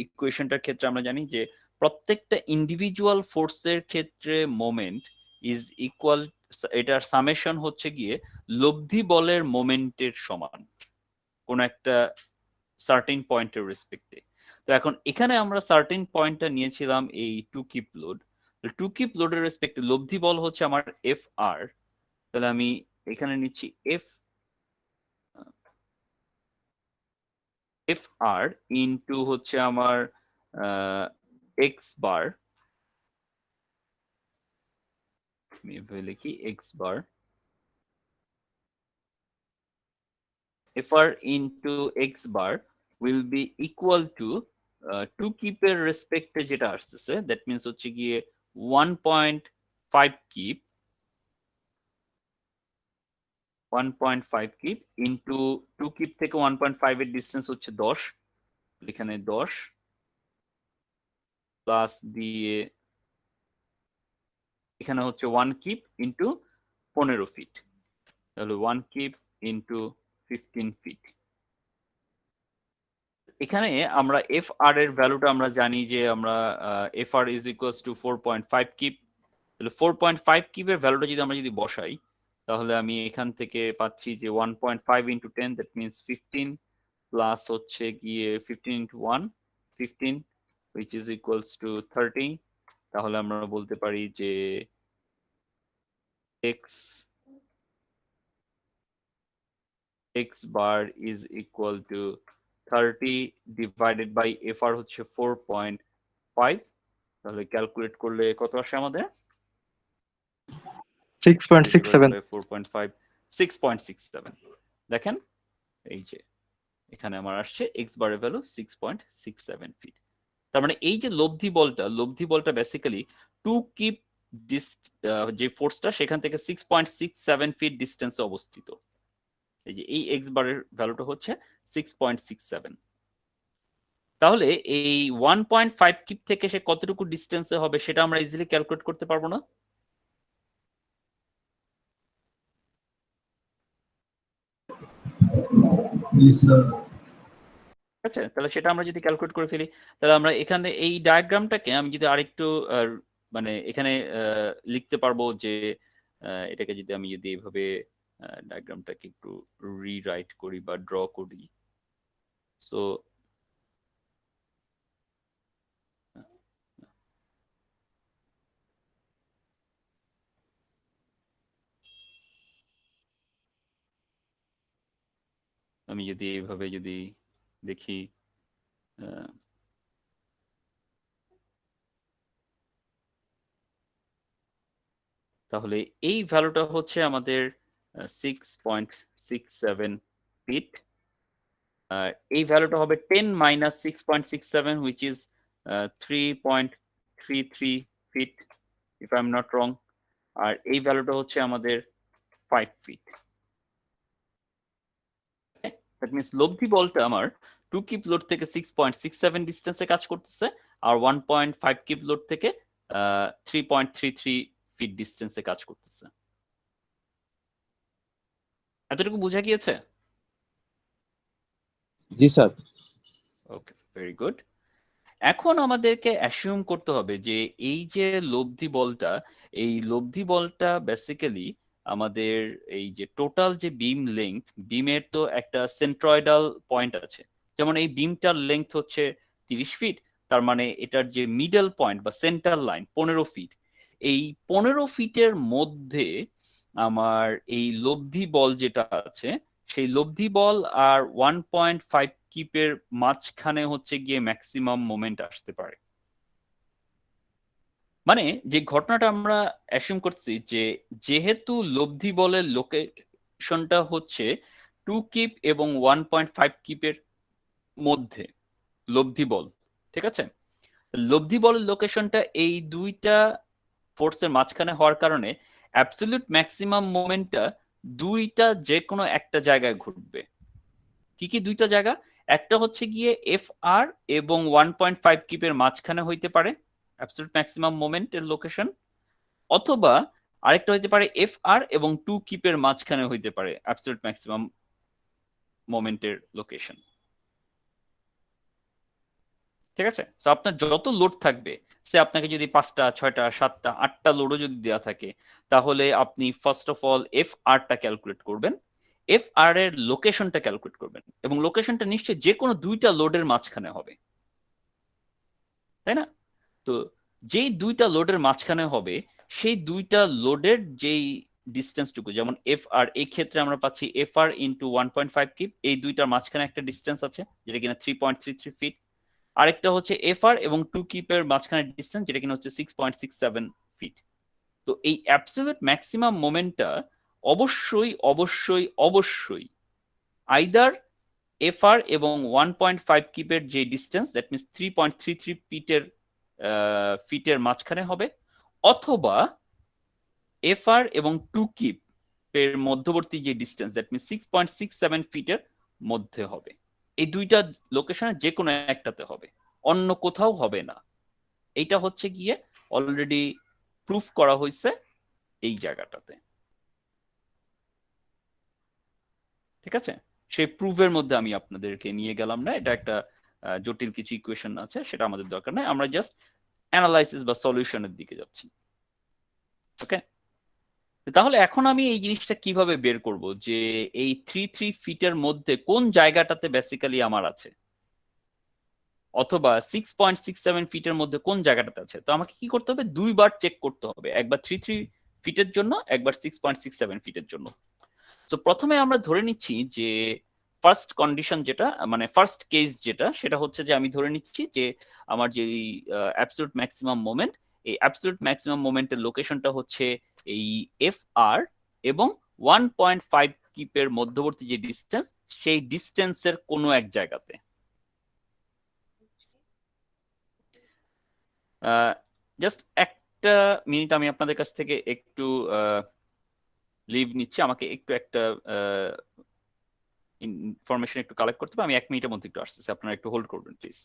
ইকুয়েশনটার ক্ষেত্রে আমরা জানি যে প্রত্যেকটা ইন্ডিভিজুয়াল ফোর্সের ক্ষেত্রে মোমেন্ট ইজ ইকুয়াল, এটার সামেশন হচ্ছে গিয়ে লব্ধি বলের মোমেন্টের সমান কোন একটা সার্টেন পয়েন্টের রেসপেক্টে। তো এখন এখানে আমরা সার্টেন পয়েন্টটা নিয়েছিলাম এই 2 কিপ লোড। 2 কিপ লোডের রেসপেক্টে লব্ধি বল হচ্ছে আমার এফ আর। তাহলে আমি এখানে নিচ্ছি এফ আর ইনটু হচ্ছে আমার এক্স বার, আমি এভাবে লিখি x bar, FR into X bar will be equal to 2 কিপের রেসপেক্টে যেটা আসতেছে, দ্যাট মিনস হচ্ছে গিয়ে 1.5 কিপ, 1.5 কিপ ইন্টু 2 কিপ থেকে 1.5 এর ডিস্টেন্স হচ্ছে 10, এখানে 10 প্লাস দিয়ে এখানে হচ্ছে 1 কিপ ইন্টু 15 ফিট, তাহলে 1 কিপ ইন্টু 15 ফিট। এখানে আমরা এফ আর এর ভ্যালুটা আমরা জানি যে আমরা F R is equals to 4.5 kip, তাহলে 4.5 কিপের ভ্যালুটা যদি আমরা যদি বসাই তাহলে আমি এখান থেকে পাচ্ছি যে 1.5 ইন্টু 10 দ্যাট মিনস 15 প্লাস হচ্ছে গিয়ে 15 into 1 15 which is equals to 30, তাহলে আমরা বলতে পারি যে x bar is equal to 30 divided by fr হচ্ছে 4.5, তাহলে ক্যালকুলেট করলে কত আসে আমাদের 6.67 4.5 6.67। দেখেন এই যে এখানে আমার আসছে x বারের ভ্যালু 6.67 ফিট। তার মানে এই যে লব্ধি বলটা বেসিক্যালি টু কিপ যে ফোর্সটা সেখান থেকে 6.67 ফিট ডিস্টেন্সে অবস্থিত। এই যে এই x বারের ভ্যালুটা হচ্ছে 6.67। তাহলে এই 1.5 কিপ থেকে সে কতটুকু ডিস্টেন্সে হবে সেটা আমরা ইজিলি ক্যালকুলেট করতে পারবো না? আচ্ছা, তাহলে সেটা আমরা যদি ক্যালকুলেট করে ফেলি তাহলে আমরা এখানে এই ডায়াগ্রামটাকে আমি যদি আরেকটু মানে এখানে লিখতে পারবো যে এটাকে যদি আমি যদি এইভাবে ডায়াগ্রামটাকে একটু রিরাইট করি বা ড্র করি, সো আমি যদি এইভাবে যদি দেখি তাহলে এই ভ্যালুটা হচ্ছে আমাদের 6.67 ফিট। এই ভ্যালুটা হবে 10 minus 6.67 which is 3.33 feet if I'm not wrong, আর এই ভ্যালুটা হচ্ছে আমাদের 5 ফিট। দ্যাট মিন্স লব্ধি বলটা আমার 2 কিপ লোড থেকে 6.67 ডিস্টেন্সে কাজ করতেছে আর 1.5 কিপ লোড থেকে 3.33 ফিট ডিস্টেন্সে কাজ করতেছে। এতটুকু বোঝা গিয়েছে? জি স্যার। ওকে, ভেরি গুড। এখন আমাদেরকে অ্যাসিউম করতে হবে যে এই যে লব্ধি বলটা বেসিক্যালি আমাদের এই যে টোটাল যে বিম লেংথ, বিমের তো একটা সেন্ট্রয়েডাল পয়েন্ট আছে, যেমন এই বিমটার লেংথ হচ্ছে 30 ফিট, তার মানে এটার যে মিডল পয়েন্ট বা সেন্টার লাইন 15 ফিট। এই 15 ফিটের মধ্যে আমার এই লব্ধি বল যেটা আছে সেই লব্ধি বল আর 1.5 কিপের মাঝখানে হচ্ছে গিয়ে ম্যাক্সিমাম মোমেন্ট আসতে পারে। মানে যে ঘটনাটা আমরা অ্যাসিউম করছি যে যেহেতু লব্ধি বলের লোকেশনটা হচ্ছে 2 কিপ এবং 1.5 কিপের মধ্যে লব্ধি বল, ঠিক আছে, লব্ধি বলের লোকেশনটা এই দুইটা ফোর্সের মাঝখানে হওয়ার কারণে অ্যাবসলিউট ম্যাক্সিমাম মোমেন্টটা দুইটা যে কোনো একটা জায়গায় ঘটবে। কি কি দুইটা জায়গা? একটা হচ্ছে গিয়ে এফ আর এবং 1.5 কিপের মাঝখানে হইতে পারে অ্যাবসলিউট ম্যাক্সিমাম মোমেন্টের লোকেশন, অথবা আরেকটা হইতে পারে এফ আর এবং 2 কিপের মাঝখানে হইতে পারে অ্যাবসলিউট ম্যাক্সিমাম মোমেন্টের লোকেশন। ঠিক আছে, তো আপনার যত লোড থাকবে, সে আপনাকে যদি 5টা 6টা 7টা 8টা লোডও যদি দেওয়া থাকে, তাহলে আপনি ফার্স্ট অফ অল এফ আরটা ক্যালকুলেট করবেন, এফ আর এর লোকেশনটা ক্যালকুলেট করবেন, এবং লোকেশনটা নিশ্চয়ই যে কোনো দুইটা লোডের মাঝখানে হবে, তাই না? তো যেই দুইটা লোডের মাঝখানে হবে সেই দুইটা লোডের যেই ডিস্টেন্সটুকু, যেমন এফ আর, এই ক্ষেত্রে আমরা পাচ্ছি এফ আর ইন্টু 1.5 কিপ, এই দুইটার মাঝখানে একটা ডিস্টেন্স আছে যেটা কিনা 3.33 ফিট, আরেকটা হচ্ছে এফ আর এবং 2 কিপের মাঝখানে ডিস্টেন্স যেটা কিনা হচ্ছে 6.67 ফিট। তো এই অ্যাবসলিউট ম্যাক্সিমাম মোমেন্টটা অবশ্যই অবশ্যই অবশ্যই আইদার এফ আর এবং 1.5 কিপের যে ডিস্টেন্স, দ্যাট মিনস 3.33 ফিটের মাঝখানে হবে, অথবা এফ আর এবং 2 কিপের মধ্যবর্তী যে ডিস্টেন্স, দ্যাট মিনস 6.67 ফিটের মধ্যে হবে। এই দুইটা লোকেশনে যে কোনো একটাতে হবে, অন্য কোথাও হবে না। এইটা হচ্ছে গিয়ে অলরেডি প্রুফ করা হয়েছে এই জায়গাটাতে, ঠিক আছে? সেই প্রুফের মধ্যে আমি আপনাদেরকে নিয়ে গেলাম না, এটা একটা জটিল কিছু ইকুয়েশন আছে, সেটা আমাদের দরকার নাই, আমরা জাস্ট অ্যানালাইসিস বা সলিউশনের দিকে যাচ্ছি। ওকে, তাহলে এখন আমি এই জিনিসটা কিভাবে বের করব যে এই 3 ফিটের মধ্যে কোন জায়গাটাতে বেসিক্যালি আমার আছে, অথবা 6.67 ফিটের মধ্যে কোন জায়গাটাতে আছে। তো আমাকে কি করতে হবে, দুইবার চেক করতে হবে, একবার 3 ফিটের জন্য, একবার 6.67 ফিটের জন্য। তো প্রথমে আমরা ধরে নিচ্ছি যে ফার্স্ট কন্ডিশন যেটা, মানে ফার্স্ট কেস যেটা, সেটা হচ্ছে যে আমি ধরে নিচ্ছি যে আমার যে অ্যাবসলিউট ম্যাক্সিমাম মোমেন্ট, এই অ্যাবসলিউট ম্যাক্সিমাম মোমেন্টের লোকেশনটা হচ্ছে এই এফ আর এবং 1.5 কিপের মধ্যবর্তী যে ডিস্টেন্স, সেই ডিস্টেন্সের কোনো এক জায়গাতে। জাস্ট একটা মিনিট আমি আপনাদের কাছ থেকে একটু লিভ নিচ্ছি, আমাকে একটু একটা ইনফরমেশন একটু কালেক্ট করতে হবে, আমি 1 মিনিটের মধ্যে একটু আসতেছি, আপনারা একটু হোল্ড করবেন প্লিজ।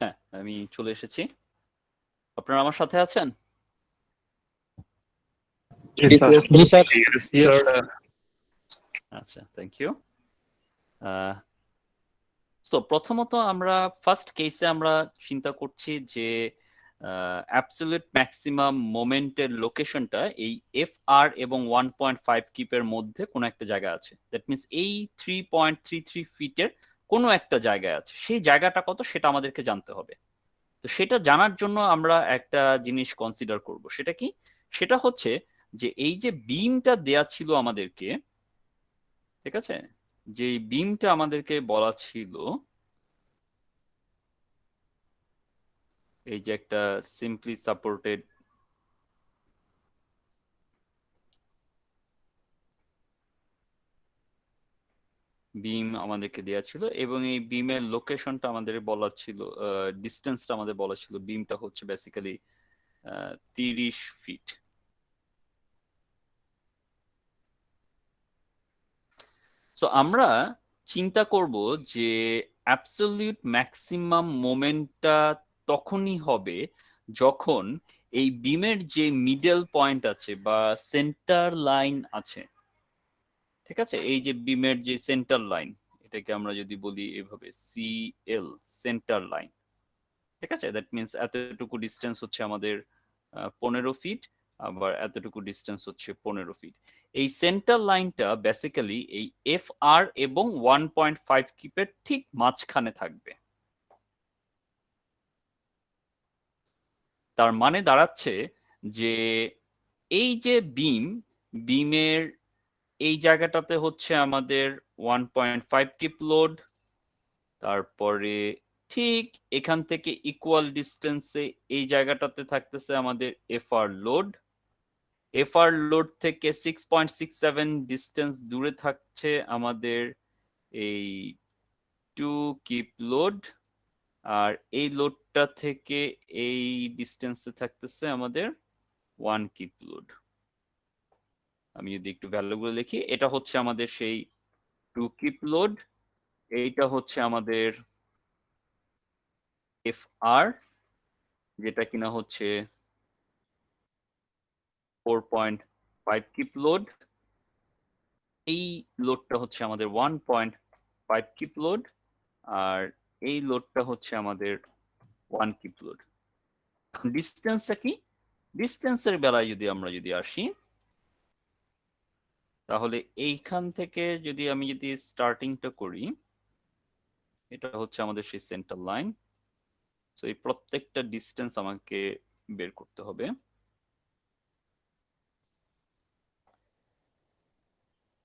হ্যাঁ, আমি চলে এসেছি। আপনারা আমার সাথে আছেন? জি স্যার। আচ্ছা, থ্যাংক ইউ। সো প্রথমত আমরা ফার্স্ট কেসে আমরা চিন্তা করছি যে অ্যাবসলিউট ম্যাক্সিমাম মোমেন্টের লোকেশনটা এই এফ আর এবং 1.5 কিপের মধ্যে কোনো একটা জায়গা আছে। দ্যাট মিনস এই 3.33 ফিটের কোনো একটা জায়গায় আছে। সেই জায়গাটা কত সেটা আমাদেরকে জানতে হবে। তো সেটা জানার জন্য আমরা একটা জিনিস কনসিডার করব। সেটা কি? সেটা হচ্ছে যে এই যে বিমটা দেয়া ছিল আমাদেরকে, ঠিক আছে, যে বিমটা আমাদেরকে বলা ছিল, এই যে একটা সিম্পলি সাপোর্টেড বিম আমাদেরকে দেয়া ছিল এবং এই বিমের লোকেশনটা আমাদের বলা ছিল, ডিস্টেন্সটা আমাদের বলা ছিল, বিমটা হচ্ছে বেসিক্যালি 30 ফিট। সো আমরা চিন্তা করব যে অ্যাবসলিউট ম্যাক্সিমাম মোমেন্টটা তখনই হবে যখন এই বিমের যে মিডল পয়েন্ট আছে বা সেন্টার লাইন আছে, ঠিক আছে, এই যে বিমের যে সেন্টার লাইন, এটাকে আমরা যদি বলি এভাবে সিএল, সেন্টার লাইন, ঠিক আছে, দ্যাট মিনস এতটুকু ডিস্টেন্স হচ্ছে আমাদের 15 ফিট, আবার এতটুকু ডিস্টেন্স হচ্ছে 15 ফিট। এই সেন্টার লাইনটা বেসিক্যালি এই এফ আর এবং 1.5 কিপের ঠিক মাঝখানে থাকবে। তার মানে দাঁড়াচ্ছে যে এই যে বিমের এই জায়গাটাতে হচ্ছে আমাদের 1.5 কিপ লোড, তারপরে ঠিক এখান থেকে ইকুয়াল ডিস্টেন্সে এই জায়গাটাতে থাকতেছে আমাদের এফআর লোড। এফআর লোড থেকে 6.67 ডিস্টেন্স দূরে থাকছে আমাদের এই 2 কিপ লোড, আর এই লোডটা থেকে এই ডিস্টেন্সে থাকতেছে আমাদের 1 কিপ লোড। আমি যদি একটু ভ্যালুগুলো লিখি, এটা হচ্ছে আমাদের সেই 2 কিপ লোড, এইটা হচ্ছে আমাদের এফ আর, যেটা কিনা হচ্ছে 4.5 কিপ লোড, এই লোডটা হচ্ছে আমাদের 1.5 কিপ লোড, আর এই লোডটা হচ্ছে আমাদের 1 কিপ লোড। ডিস্টেন্সটা কি? ডিস্টেন্সের বেলায় যদি আমরা আসি, তাহলে এইখান থেকে যদি আমি স্টার্টিংটা করি, এটা হচ্ছে আমাদের সেই সেন্টার লাইন। সো এই প্রত্যেকটা ডিস্টেন্স আমাকে বের করতে হবে।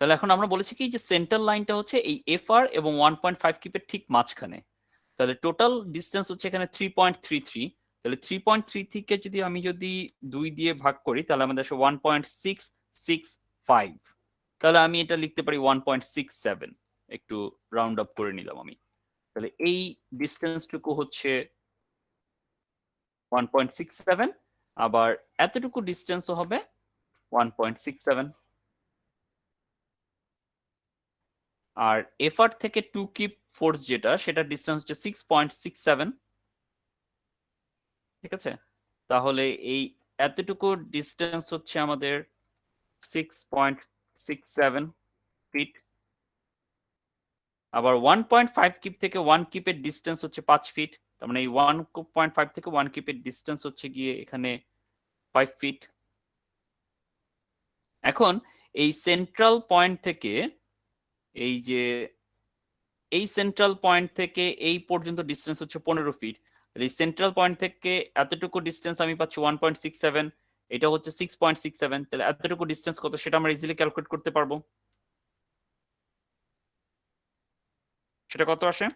তাহলে এখন আমরা বলেছি কি যে সেন্টার লাইনটা হচ্ছে এই এফ আর এবং 1.5 কিপের ঠিক মাঝখানে। তাহলে টোটাল ডিস্টেন্স হচ্ছে এখানে 3.33। তাহলে 3.33 কে যদি আমি 2 দিয়ে ভাগ করি, তাহলে আমাদের আসে 1.665। তাহলে আমি এটা লিখতে পারি 1.67, একটু রাউন্ড আপ করে নিলাম আমি। তাহলে এই ডিস্টেন্সটুকু হচ্ছে 1.67, আবার এতটুকু ডিস্টেন্সও হবে 1.67। আর এফআর থেকে 2 কিপ ফোর্স যেটা, সেটা ডিস্টেন্স হচ্ছে 6.67, ঠিক আছে। তাহলে এই এতটুকু ডিস্টেন্স হচ্ছে আমাদের 6.67 ফিট। আবার 1.5 কিপ থেকে 1 কিপের ডিস্টেন্স হচ্ছে 5 ফিট। তার মানে এই 1.5 থেকে 1 কিপের ডিস্টেন্স হচ্ছে গিয়ে এখানে 5 ফিট। এখন এই সেন্ট্রাল পয়েন্ট থেকে এই যে এই সেন্ট্রাল পয়েন্ট থেকে এই পর্যন্ত ডিস্টেন্স হচ্ছে 15 ফিট। এই সেন্ট্রাল পয়েন্ট থেকে এতটুকু ডিস্টেন্স আমি পাচ্ছি 1.67, এটা হচ্ছে 6.67। তাহলে এতটুকু ডিস্টেন্স কত সেটা আমরা ইজিলি ক্যালকুলেট করতে পারবো। সেটা কত আসে?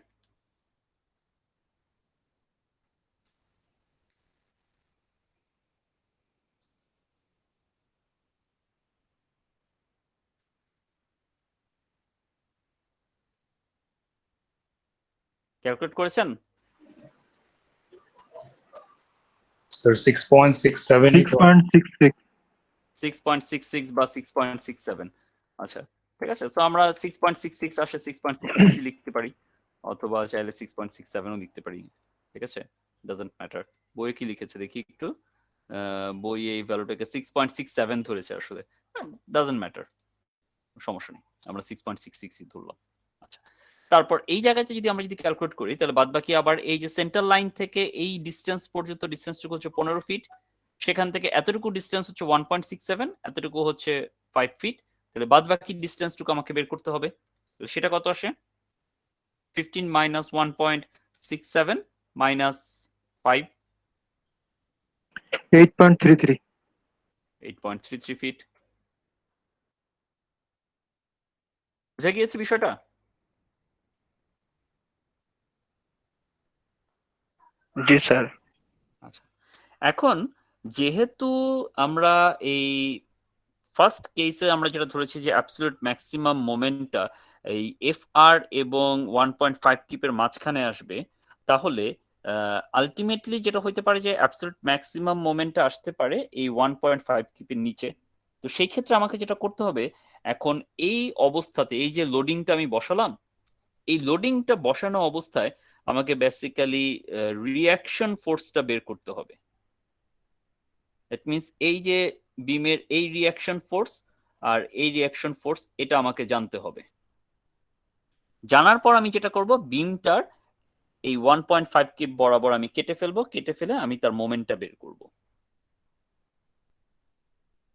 ক্যালকুলেট করেছেন? স্যার 6.67 6.66 6.66 বা 6.67। আচ্ছা, ঠিক আছে। সো আমরা 6.66 আসে 6.66 লিখতে পারি, অথবা চাইলে 6.67ও লিখতে পারি। ঠিক আছে, ডাজন্ট ম্যাটার। বইয়ে কি লিখেছে দেখি একটু। বইয়ে এই ভ্যালুটাকে 6.67 ধরেছে আসলে, ডাজন্ট ম্যাটার, সমস্যা নেই, আমরা 6.66 ধরলাম। আচ্ছা, তারপর এই জায়গাতে যদি আমরা যদি ক্যালকুলেট করি তাহলে বাদ বাকি আবার এই যে সেন্টার লাইন থেকে এই ডিস্টেন্স পর্যন্ত ডিস্টেন্সটুকু হচ্ছে 15 ফিট, সেখান থেকে এতটুকু ডিস্টেন্স হচ্ছে 1.67, এতটুকু হচ্ছে 5 ফিট, তাহলে বাদ বাকি ডিস্টেন্সটুকু আমাকে বের করতে হবে। সেটা কত আসে? 15 মাইনাস 1.67 মাইনাস 5, 8.33. 8.33 ফিট। বুঝা গিয়েছে বিষয়টা? জি স্যার। আচ্ছা, এখন যেহেতু আমরা এই ফার্স্ট কেসে আমরা যেটা ধরেছি যে অ্যাবসলিউট ম্যাক্সিমাম মোমেন্টটা এই এফ আর এবং 1.5 কিপের মাঝখানে আসবে, তাহলে আলটিমেটলি যেটা হইতে পারে যে অ্যাবসলিউট ম্যাক্সিমাম মোমেন্টটা আসতে পারে এই 1.5 কিপের নিচে। তো সেই ক্ষেত্রে আমাকে যেটা করতে হবে এখন, এই অবস্থাতে এই যে লোডিংটা আমি বসালাম, এই লোডিংটা বসানো অবস্থায় আমাকে বেসিক্যালি রিয়াকশন ফোর্সটা বের করতে হবে। দ্যাট মিনস এই যে বিমের এই রিয়াকশন ফোর্স আর এই রিয়াকশন ফোর্স, এটা আমাকে জানতে হবে। জানার পর আমি যেটা করব, বিমটার এই 1.5 কিপ বরাবর আমি কেটে ফেলবো, কেটে ফেলে আমি তার মোমেন্টটা বের করব।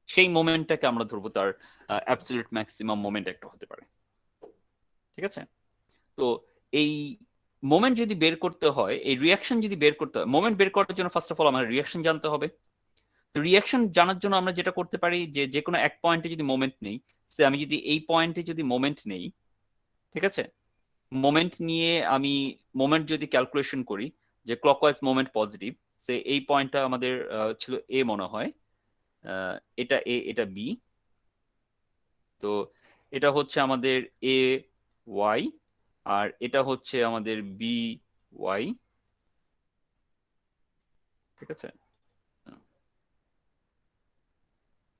সেই মোমেন্টটাকে আমরা ধরবো তার অ্যাবসলিউট ম্যাক্সিমাম মোমেন্ট একটা হতে পারে। ঠিক আছে, তো এই মোমেন্ট যদি বের করতে হয়, এই রিয়াকশন যদি বের করতে হয়, মোমেন্ট বের করার জন্য ফার্স্ট অফ অল আমার রিয়াকশন জানতে হবে। রিয়াকশন জানার জন্য আমরা যেটা করতে পারি যে যে কোনো এক পয়েন্টে যদি মোমেন্ট নেই, সে আমি যদি এই পয়েন্টে যদি মোমেন্ট নেই, ঠিক আছে, মোমেন্ট নিয়ে আমি মোমেন্ট যদি ক্যালকুলেশন করি যে ক্লকওয়াইজ মোমেন্ট পজিটিভ, সে এই পয়েন্টটা আমাদের ছিল এ মনে হয়, এটা এ এটা বি, তো এটা হচ্ছে আমাদের এ ওয়াই আর এটা হচ্ছে আমাদের বি ওয়াই। ঠিক আছে,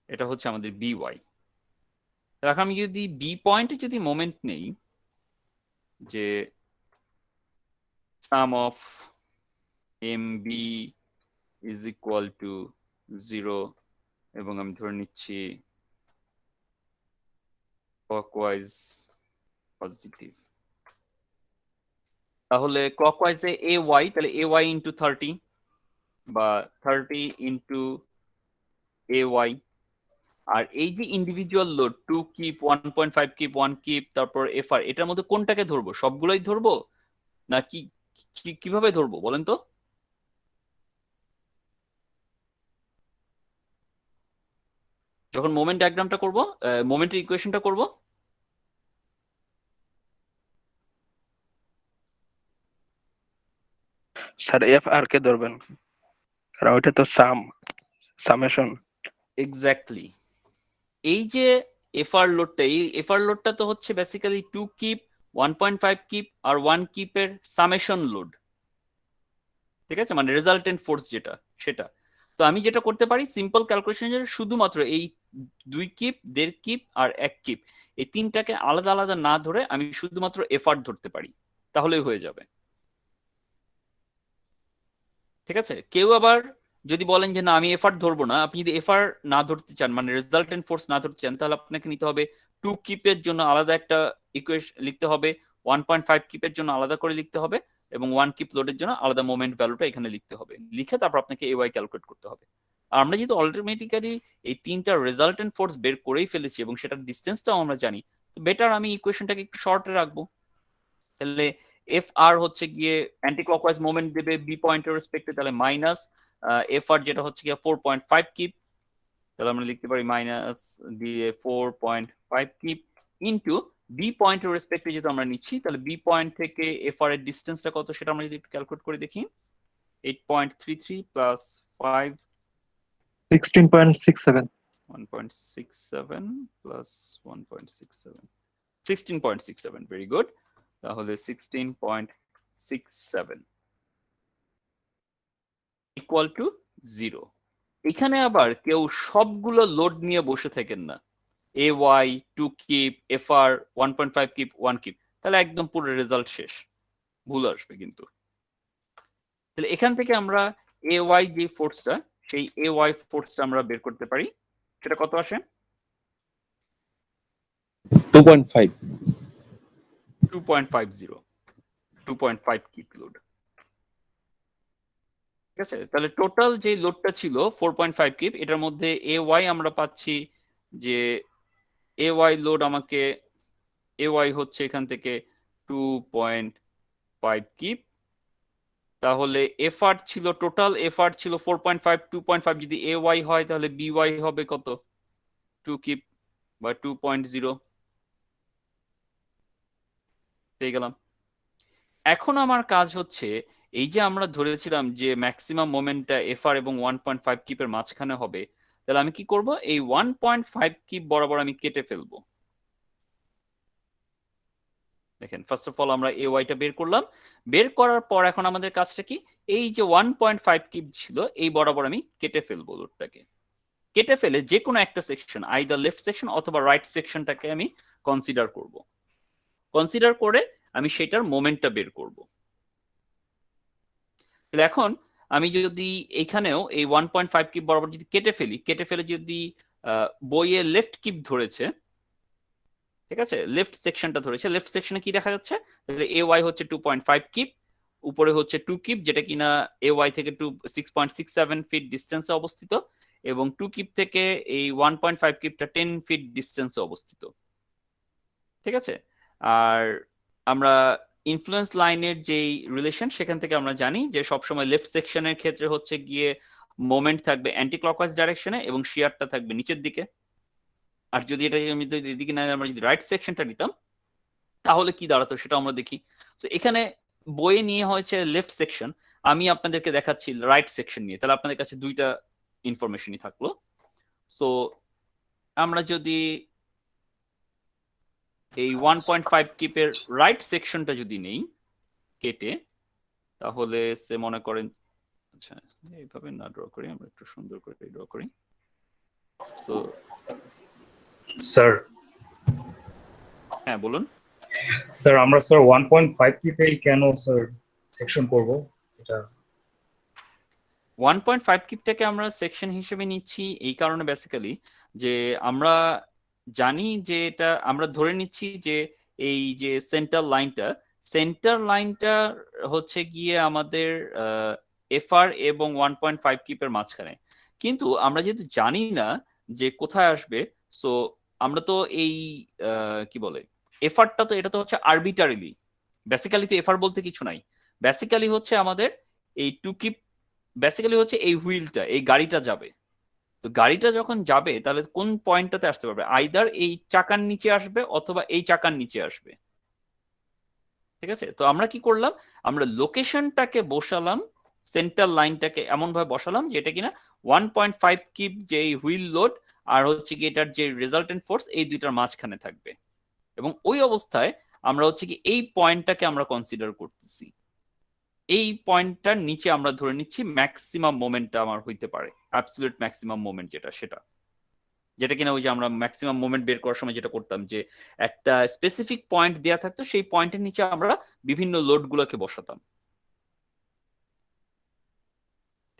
এটা হচ্ছে আমাদের বি ওয়াই। এখন আমি যদি বি পয়েন্টে যদি মোমেন্ট নেই, যে sum of M B is equal to 0 এবং আমি ধরে নিচ্ছি ক্লকওয়াইজ পজিটিভ, তাহলে ক্লকওয়াইজে এ ওয়াই, তাহলে এ ওয়াই ইন্টু 30 বা 30 ইন্টু এ ওয়াই। আর এই যে individual load 2 keep, 1.5 keep, 1 keep, তারপর এফআর, এটার মধ্যে কোনটাকে ধরবো? সবগুলোই ধরবো না কিভাবে ধরবো বলেন তো? যখন মোমেন্ট ডায়াগ্রামটা করব, মোমেন্টের ইকুয়েশনটা করব, স্যার এফ আর কে ধরবেন, কারণ ওইটা তো সামেশন। এক্স্যাক্টলি। এই যে এফআর লোডটা, এই এফআর লোডটা তো হচ্ছে বেসিক্যালি 2 কিপ, 1.5 কিপ আর 1 কিপের সামেশন লোড। ঠিক আছে, মানে রেজাল্টেন্ট ফোর্স যেটা, সেটা। তো আমি যেটা করতে পারি সিম্পল ক্যালকুলেশন, শুধুমাত্র এই 2 কিপ, 1.5 কিপ আর 1 কিপ, এই তিনটাকে আলাদা আলাদা না ধরে আমি শুধুমাত্র এফআর ধরতে পারি, তাহলেই হয়ে যাবে। ঠিক আছে, কেউ আবার যদি বলেন যে না আমি এফআর ধরবো না, আপনি যদি এফআর না ধরতে চান, মানে রেজাল্টেন্ট ফোর্স না ধরতে চান, তাহলে আপনাকে নিতে হবে 2 কিপের জন্য আলাদা একটা ইকুয়েশন লিখতে হবে, 1.5 কিপের জন্য আলাদা করে লিখতে হবে, এবং 1 কিপ লোডের জন্য আলাদা মোমেন্ট ভ্যালুটা এখানে লিখতে হবে, লিখে তারপর আপনাকে এওয়াই ক্যালকুলেট করতে হবে। আর আমরা যেহেতু অটোমেটিক্যালি এই তিনটা রেজাল্টেন্ট ফোর্স বের করেই ফেলেছি এবং সেটার ডিস্টেন্সটাও আমরা জানি, তো বেটার আমি ইকুয়েশনটাকে একটু শর্টে রাখবো। তাহলে এফ আর হচ্ছে গিয়ে অ্যান্টি ক্লকওয়াইজ মোমেন্ট দেবে বি পয়েন্টের রেসপেক্টে, তাহলে মাইনাস এফ আর যেটা হচ্ছে গিয়ে 4.5 কিপ, তাহলে আমরা লিখতে পারি মাইনাস দিয়ে 4.5 কিপ ইনটু বি পয়েন্টের রেসপেক্টে যেহেতু আমরা নিচ্ছি, তাহলে বি পয়েন্ট থেকে এফ আর এর ডিস্টেন্সটা কত সেটা আমরা যদি একটু ক্যালকুলেট করে দেখি। 8.33 প্লাস 5, 16.67. 1.67 plus 1.67, 16.67, very good. তাহলে 16.67 ইকুয়াল টু 0। এখানে আবার কেউ সবগুলো লোড নিয়ে বসে থাকেন না, A Y, 2 keep, F R, 1.5 keep, 1 keep, তাহলে একদম পুরো রেজাল্ট শেষ, ভুল আসবে কিন্তু। তাহলে এখান থেকে আমরা এ ওয়াই যে ফোর্সটা, সেই এ ওয়াই ফোর্সটা আমরা বের করতে পারি। সেটা কত আসে? 2.5 2.50, 2.5 কিপ লোড। ঠিক আছে, তাহলে টোটাল যে লোডটা ছিল 4.5 কিপ, এটার মধ্যে এ ওয়াই আমরা পাচ্ছি যে এ ওয়াই লোড আমাকে, এ ওয়াই হচ্ছে এখান থেকে 2.5 কিপ। তাহলে এফআর ছিল, টোটাল এফআর ছিল 4.5, 2.5 যদি এ ওয়াই হয় তাহলে বি ওয়াই হবে কত? 2 কিপ বা 2.0 পেয়ে গেলাম। এখন আমার কাজ হচ্ছে, এই যে আমরা ধরেছিলাম যে ম্যাক্সিমাম মোমেন্টটা এফআর এবং 1.5 কিপের মাঝখানে হবে, তাহলে আমি কি করব, এই 1.5 কিপ বরাবর আমি কেটে ফেলবো। দেখেন, ফার্স্ট অফ অল আমরা এ ওয়াইটা বের করলাম। বের করার পর এখন আমাদের কাজটা কি, এই যে 1.5 কিপ ছিল এই বরাবর আমি কেটে ফেলবো লোডটাকে। কেটে ফেলে যে কোনো একটা সেকশন, আইদার লেফট সেকশন অথবা রাইট সেকশনটাকে আমি কনসিডার করব। কনসিডার করে আমি সেটার মোমেন্টটা বের করব। তাহলে এখন আমি যদি এইখানেও এই 1.5 কিপ বরাবর যদি কেটে ফেলি, কেটে ফেলে যদি বইয়ে লেফট কিপ ধরেছে, ঠিক আছে, লেফট সেকশনটা ধরেছে, লেফট সেকশনে কি দেখা যাচ্ছে, তাহলে এ ওয়াই হচ্ছে 2.5 কিপ, উপরে হচ্ছে 2 কিপ যেটা কিনা এ ওয়াই থেকে 6.67 ফিট ডিস্টেন্সে অবস্থিত, এবং 2 কিপ থেকে এই 1.5 কিপটা 10 ফিট ডিস্টেন্সে অবস্থিত। ঠিক আছে, আর আমরা ইনফ্লুয়েন্স লাইনের যেই রিলেশন, সেখান থেকে আমরা জানি যে সবসময় লেফট সেকশনের ক্ষেত্রে হচ্ছে গিয়ে মোমেন্ট থাকবে অ্যান্টি ক্লকওয়াইজ ডাইরেকশনে এবং শিয়ারটা থাকবে নিচের দিকে। আর যদি এটা আমি যদি এদিকে না, আমরা যদি রাইট সেকশনটা নিতাম তাহলে কি দাঁড়াতো সেটা আমরা দেখি। তো এখানে বইয়ে নিয়ে হয়েছে লেফট সেকশন, আমি আপনাদেরকে দেখাচ্ছি রাইট সেকশন নিয়ে, তাহলে আপনাদের কাছে দুইটা ইনফরমেশনই থাকলো। সো আমরা যদি এই 1.5 কিপের রাইট সেকশনটা যদি নেই কেটে, তাহলে সে মনে করেন, আচ্ছা এইভাবে না ড্র করি, আমরা একটু সুন্দর করে ড্র করি। সো স্যার, হ্যাঁ বলুন। স্যার আমরা স্যার 1.5 কিপেই কেন স্যার সেকশন করব এটা? 1.5 কিপটাকে আমরা সেকশন হিসেবে নিচ্ছি এই কারণে বেসিক্যালি যে আমরা জানি যে এটা আমরা ধরে নিচ্ছি যে এই যে সেন্টার লাইনটা হচ্ছে গিয়ে আমাদের এফআর এবং 1.5 কিপের মাঝখানে, কিন্তু আমরা যেহেতু জানি না যে কোথায় আসবে, সো আমরা তো এই কি বলে এফআরটা, তো এটা তো হচ্ছে আরবিটারিলি, বেসিক্যালি তো এফআর বলতে কিছু নাই, বেসিক্যালি হচ্ছে আমাদের এই 2 কিপ, বেসিক্যালি হচ্ছে এই হুইলটা, এই গাড়িটা যাবে। তো গাড়িটা যখন যাবে তাহলে কোন পয়েন্টটাতে আসতে পারবে, আইদার এই চাকার নিচে আসবে অথবা এই চাকার নিচে আসবে। ঠিক আছে, তো আমরা কি করলাম, আমরা লোকেশনটাকে বসালাম, সেন্টার লাইনটাকে এমন ভাবে বসালাম যেটা কিনা 1.5 কিপ যে হুইল লোড আর হচ্ছে কি এটার যে রেজাল্টেন্ট ফোর্স, এই দুইটার মাঝখানে থাকবে। এবং ওই অবস্থায় আমরা হচ্ছে কি এই পয়েন্টটাকে আমরা কনসিডার করতেছি, এই পয়েন্টটার নিচে আমরা ধরে নিচ্ছি ম্যাক্সিমাম মোমেন্টটা আমার হইতে পারে, অ্যাবসলিউট ম্যাক্সিমাম মোমেন্ট যেটা কিনা ওই যে আমরা ম্যাক্সিমাম মোমেন্ট বের করার সময় যেটা করতাম, যে একটা স্পেসিফিক পয়েন্ট দেয়া থাকতো, সেই পয়েন্টের নিচে আমরা বিভিন্ন লোড গুলোকে বসাতাম।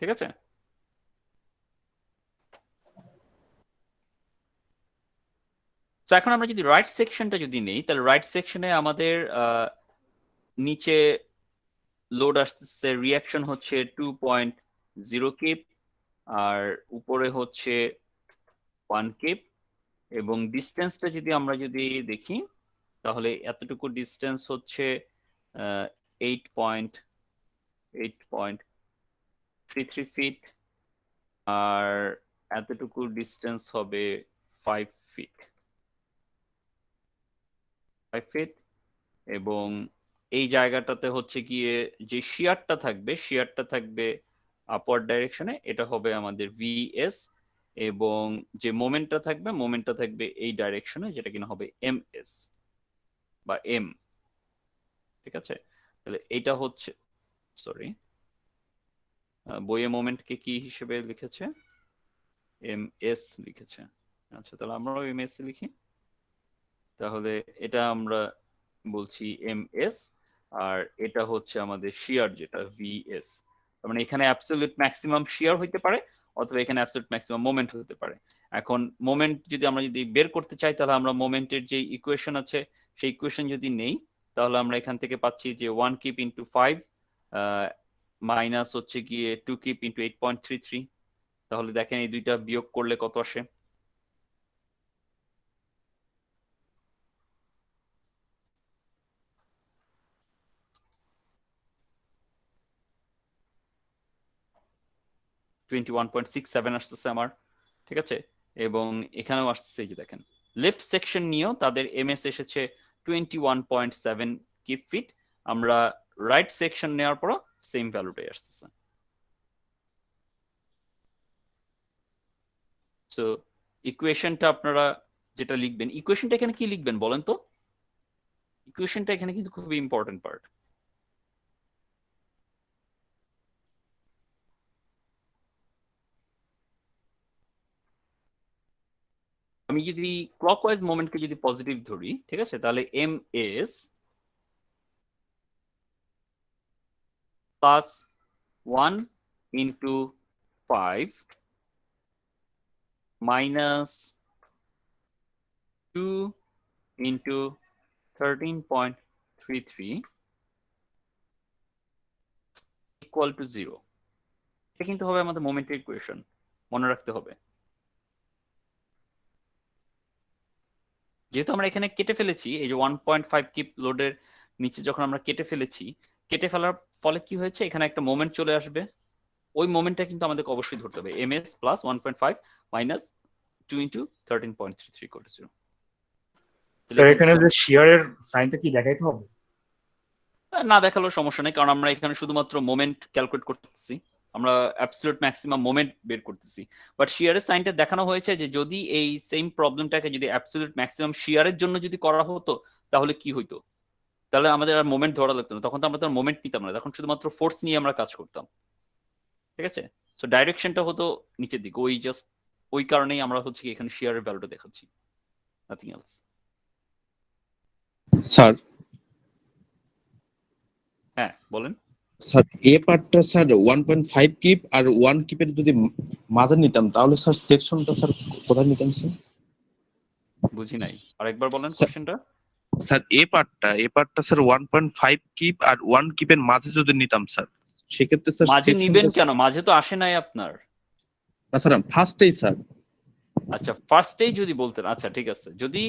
ঠিক আছে, তো এখন আমরা যদি রাইট সেকশনটা যদি নেই, তাহলে রাইট সেকশনে আমাদের নিচে লোড আসতেছে, রিয়াকশন হচ্ছে 2.0 কিপ, আর উপরে হচ্ছে 1 কিপ, এবং ডিস্টেন্সটা যদি আমরা যদি দেখি তাহলে এতটুকু ডিস্টেন্স হচ্ছে 8.33 ফিট, আর এতটুকু ডিস্টেন্স হবে 5 ফিট, এবং এই জায়গাটাতে হচ্ছে গিয়ে যে শিয়ারটা থাকবে আপওয়ার্ড ডাইরেকশনে, এটা হবে আমাদের ভিএস, এবং যে মোমেন্টটা থাকবে এই ডাইরেকশনে, যেটা কিনা হবে এমএস বা এম। ঠিক আছে, তাহলে এটা হচ্ছে, সরি, বইয়ে মোমেন্টকে কি হিসেবে লিখেছে, এমএস লিখেছে। আচ্ছা, তাহলে আমরাও এমএস লিখি, তাহলে এটা আমরা বলছি এমএস, আর এটা হচ্ছে আমাদের শিয়ার যেটা ভিএস। তার মানে এখানে অ্যাবসলিউট ম্যাক্সিমাম শিয়ার হইতে পারে অথবা এখানে অ্যাবসলিউট ম্যাক্সিমাম মোমেন্ট হতে পারে। এখন মোমেন্ট যদি আমরা বের করতে চাই তাহলে আমরা মোমেন্টের যে ইকুয়েশন আছে সেই ইকুয়েশন যদি নেই তাহলে আমরা এখান থেকে পাচ্ছি যে 1 কিপ ইন্টু 5 মাইনাস হচ্ছে গিয়ে 2 কিপ ইন্টু 8.33। তাহলে দেখেন এই দুইটা বিয়োগ করলে কত আসে? $21.67 আসতেছে আমার, ঠিক আছে। এবং এখানেও আসতেছে, এই যে দেখেন লেফট সেকশন নিয়েও তাদের এমএস এসেছে 21.7 কিপ ফিট। আমরা রাইট সেকশন নেওয়ার পরও সেম ভ্যালুটাই আসতেছে। সো ইকুয়েশনটা আপনারা যেটা লিখবেন, ইকুয়েশনটা এখানে কি লিখবেন বলেন তো? ইকুয়েশনটা এখানে কিন্তু খুবই ইম্পর্টেন্ট পার্ট। আমি যদি ক্লকওয়াইজ মোমেন্টকে যদি পজিটিভ ধরি, ঠিক আছে, তাহলে M S plus 1 into 5 minus 2 into 13.33 equal to 0। এটা কিন্তু হবে আমাদের মোমেন্টের ইকুয়েশন, মনে রাখতে হবে। যেহেতু আমরা এখানে কেটে ফেলেছি, এই যে 1.5 কিপ লোডের নিচে যখন আমরা কেটে ফেলেছি, কেটে ফেলার ফলে কি হয়েছে, এখানে একটা মোমেন্ট চলে আসবে। ওই মোমেন্টটা কিন্তু আমাদেরকে অবশ্যই ধরতে হবে, M S plus 1.5 minus 2 into 13.33 equal to 0। Sir এখানে যে শিয়ারের সাইনটা কি দেখাইতে হবে? না দেখালেও সমস্যা নেই, কারণ আমরা এখানে শুধুমাত্র মোমেন্ট ক্যালকুলেট করতেছি, আমরা অ্যাবসলিউট ম্যাক্সিমাম মোমেন্ট বের করতেছি। বাট শিয়ারের সাইনটা দেখানো হয়েছে যে যদি এই সেম প্রবলেমটাকে যদি অ্যাবসলিউট ম্যাক্সিমাম শিয়ারের জন্য যদি করা হতো তাহলে কি হইতো, তাহলে আমাদের আর মোমেন্ট ধরা লাগতো না, তখন তো আমরা তো মোমেন্ট নিতাম না, তখন শুধুমাত্র ফোর্স নিয়ে আমরা কাজ করতাম, ঠিক আছে। সো ডাইরেকশনটা হতো নিচের দিকে, ওই জাস্ট ওই কারণেই আমরা হচ্ছে কি এখানে শিয়ারের ভ্যালুটা দেখাচ্ছি, নাথিং এলস। স্যার হ্যাঁ বলেন। স্যার এ পার্টটা স্যার 1.5 কিপ আর 1 কিপের যদি মাঝে নিতাম তাহলে স্যার সেকশনটা স্যার কোথায় নিতাম স্যার? বুঝি নাই, আরেকবার বলেন স্যার- কোশ্চেনটা। স্যার এ পার্টটা স্যার 1.5 কিপ আর 1 কিপের মাঝে যদি নিতাম স্যার সেক্ষেত্রে স্যার মাঝে সেকশনটা- নিবেন কেন? মাঝে তো আসে নাই আপনার। না স্যার ফার্স্টেই স্যার। আচ্ছা ফার্স্টেই যদি বলতেন, আচ্ছা ঠিক আছে, যদি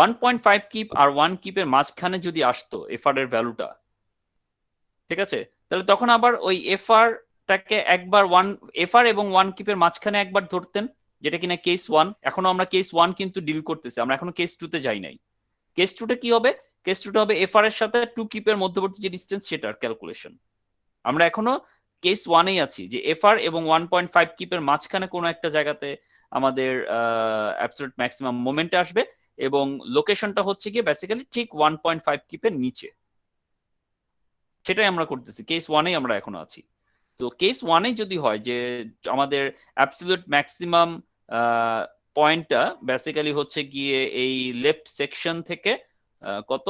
1.5 কিপ আর 1 কিপের মাঝখানে যদি আসতো এফআর এর ভ্যালুটা, ঠিক আছে, তাহলে তখন আবার ওই এফআর টাকে একবার এফআর এবং 1 কিপের মাঝখানে একবার ধরতেন, যেটা কিনা কেস 1। এখনো আমরা কেস 1 কিন্তু ডিল করতেছি, আমরা এখনো কেস 2 তে যাই নাই। কেস 2 তে কি হবে? কেস 2 টা হবে এফআর এর সাথে 2 কিপের মধ্যবর্তী যে ডিসটেন্স সেটার ক্যালকুলেশন। আমরা এখনো কেস 1 এই আছি, যে এফআর এবং 1.5 কিপের মাঝখানে কোনো একটা জায়গাতে আমাদের অ্যাবসলিউট ম্যাক্সিমাম মোমেন্টে আসবে, এবং লোকেশনটা হচ্ছে গিয়ে বেসিক্যালি ঠিক 1.5 কিপের নিচে। সেটাই আমরা করতেছি, কেস 1 এই আমরা এখনো আছি। তো কেস 1 এই যদি হয় যে আমাদের অ্যাবসলিউট ম্যাক্সিমাম পয়েন্টটা বেসিক্যালি হচ্ছে গিয়ে এই লেফট সেকশন থেকে কত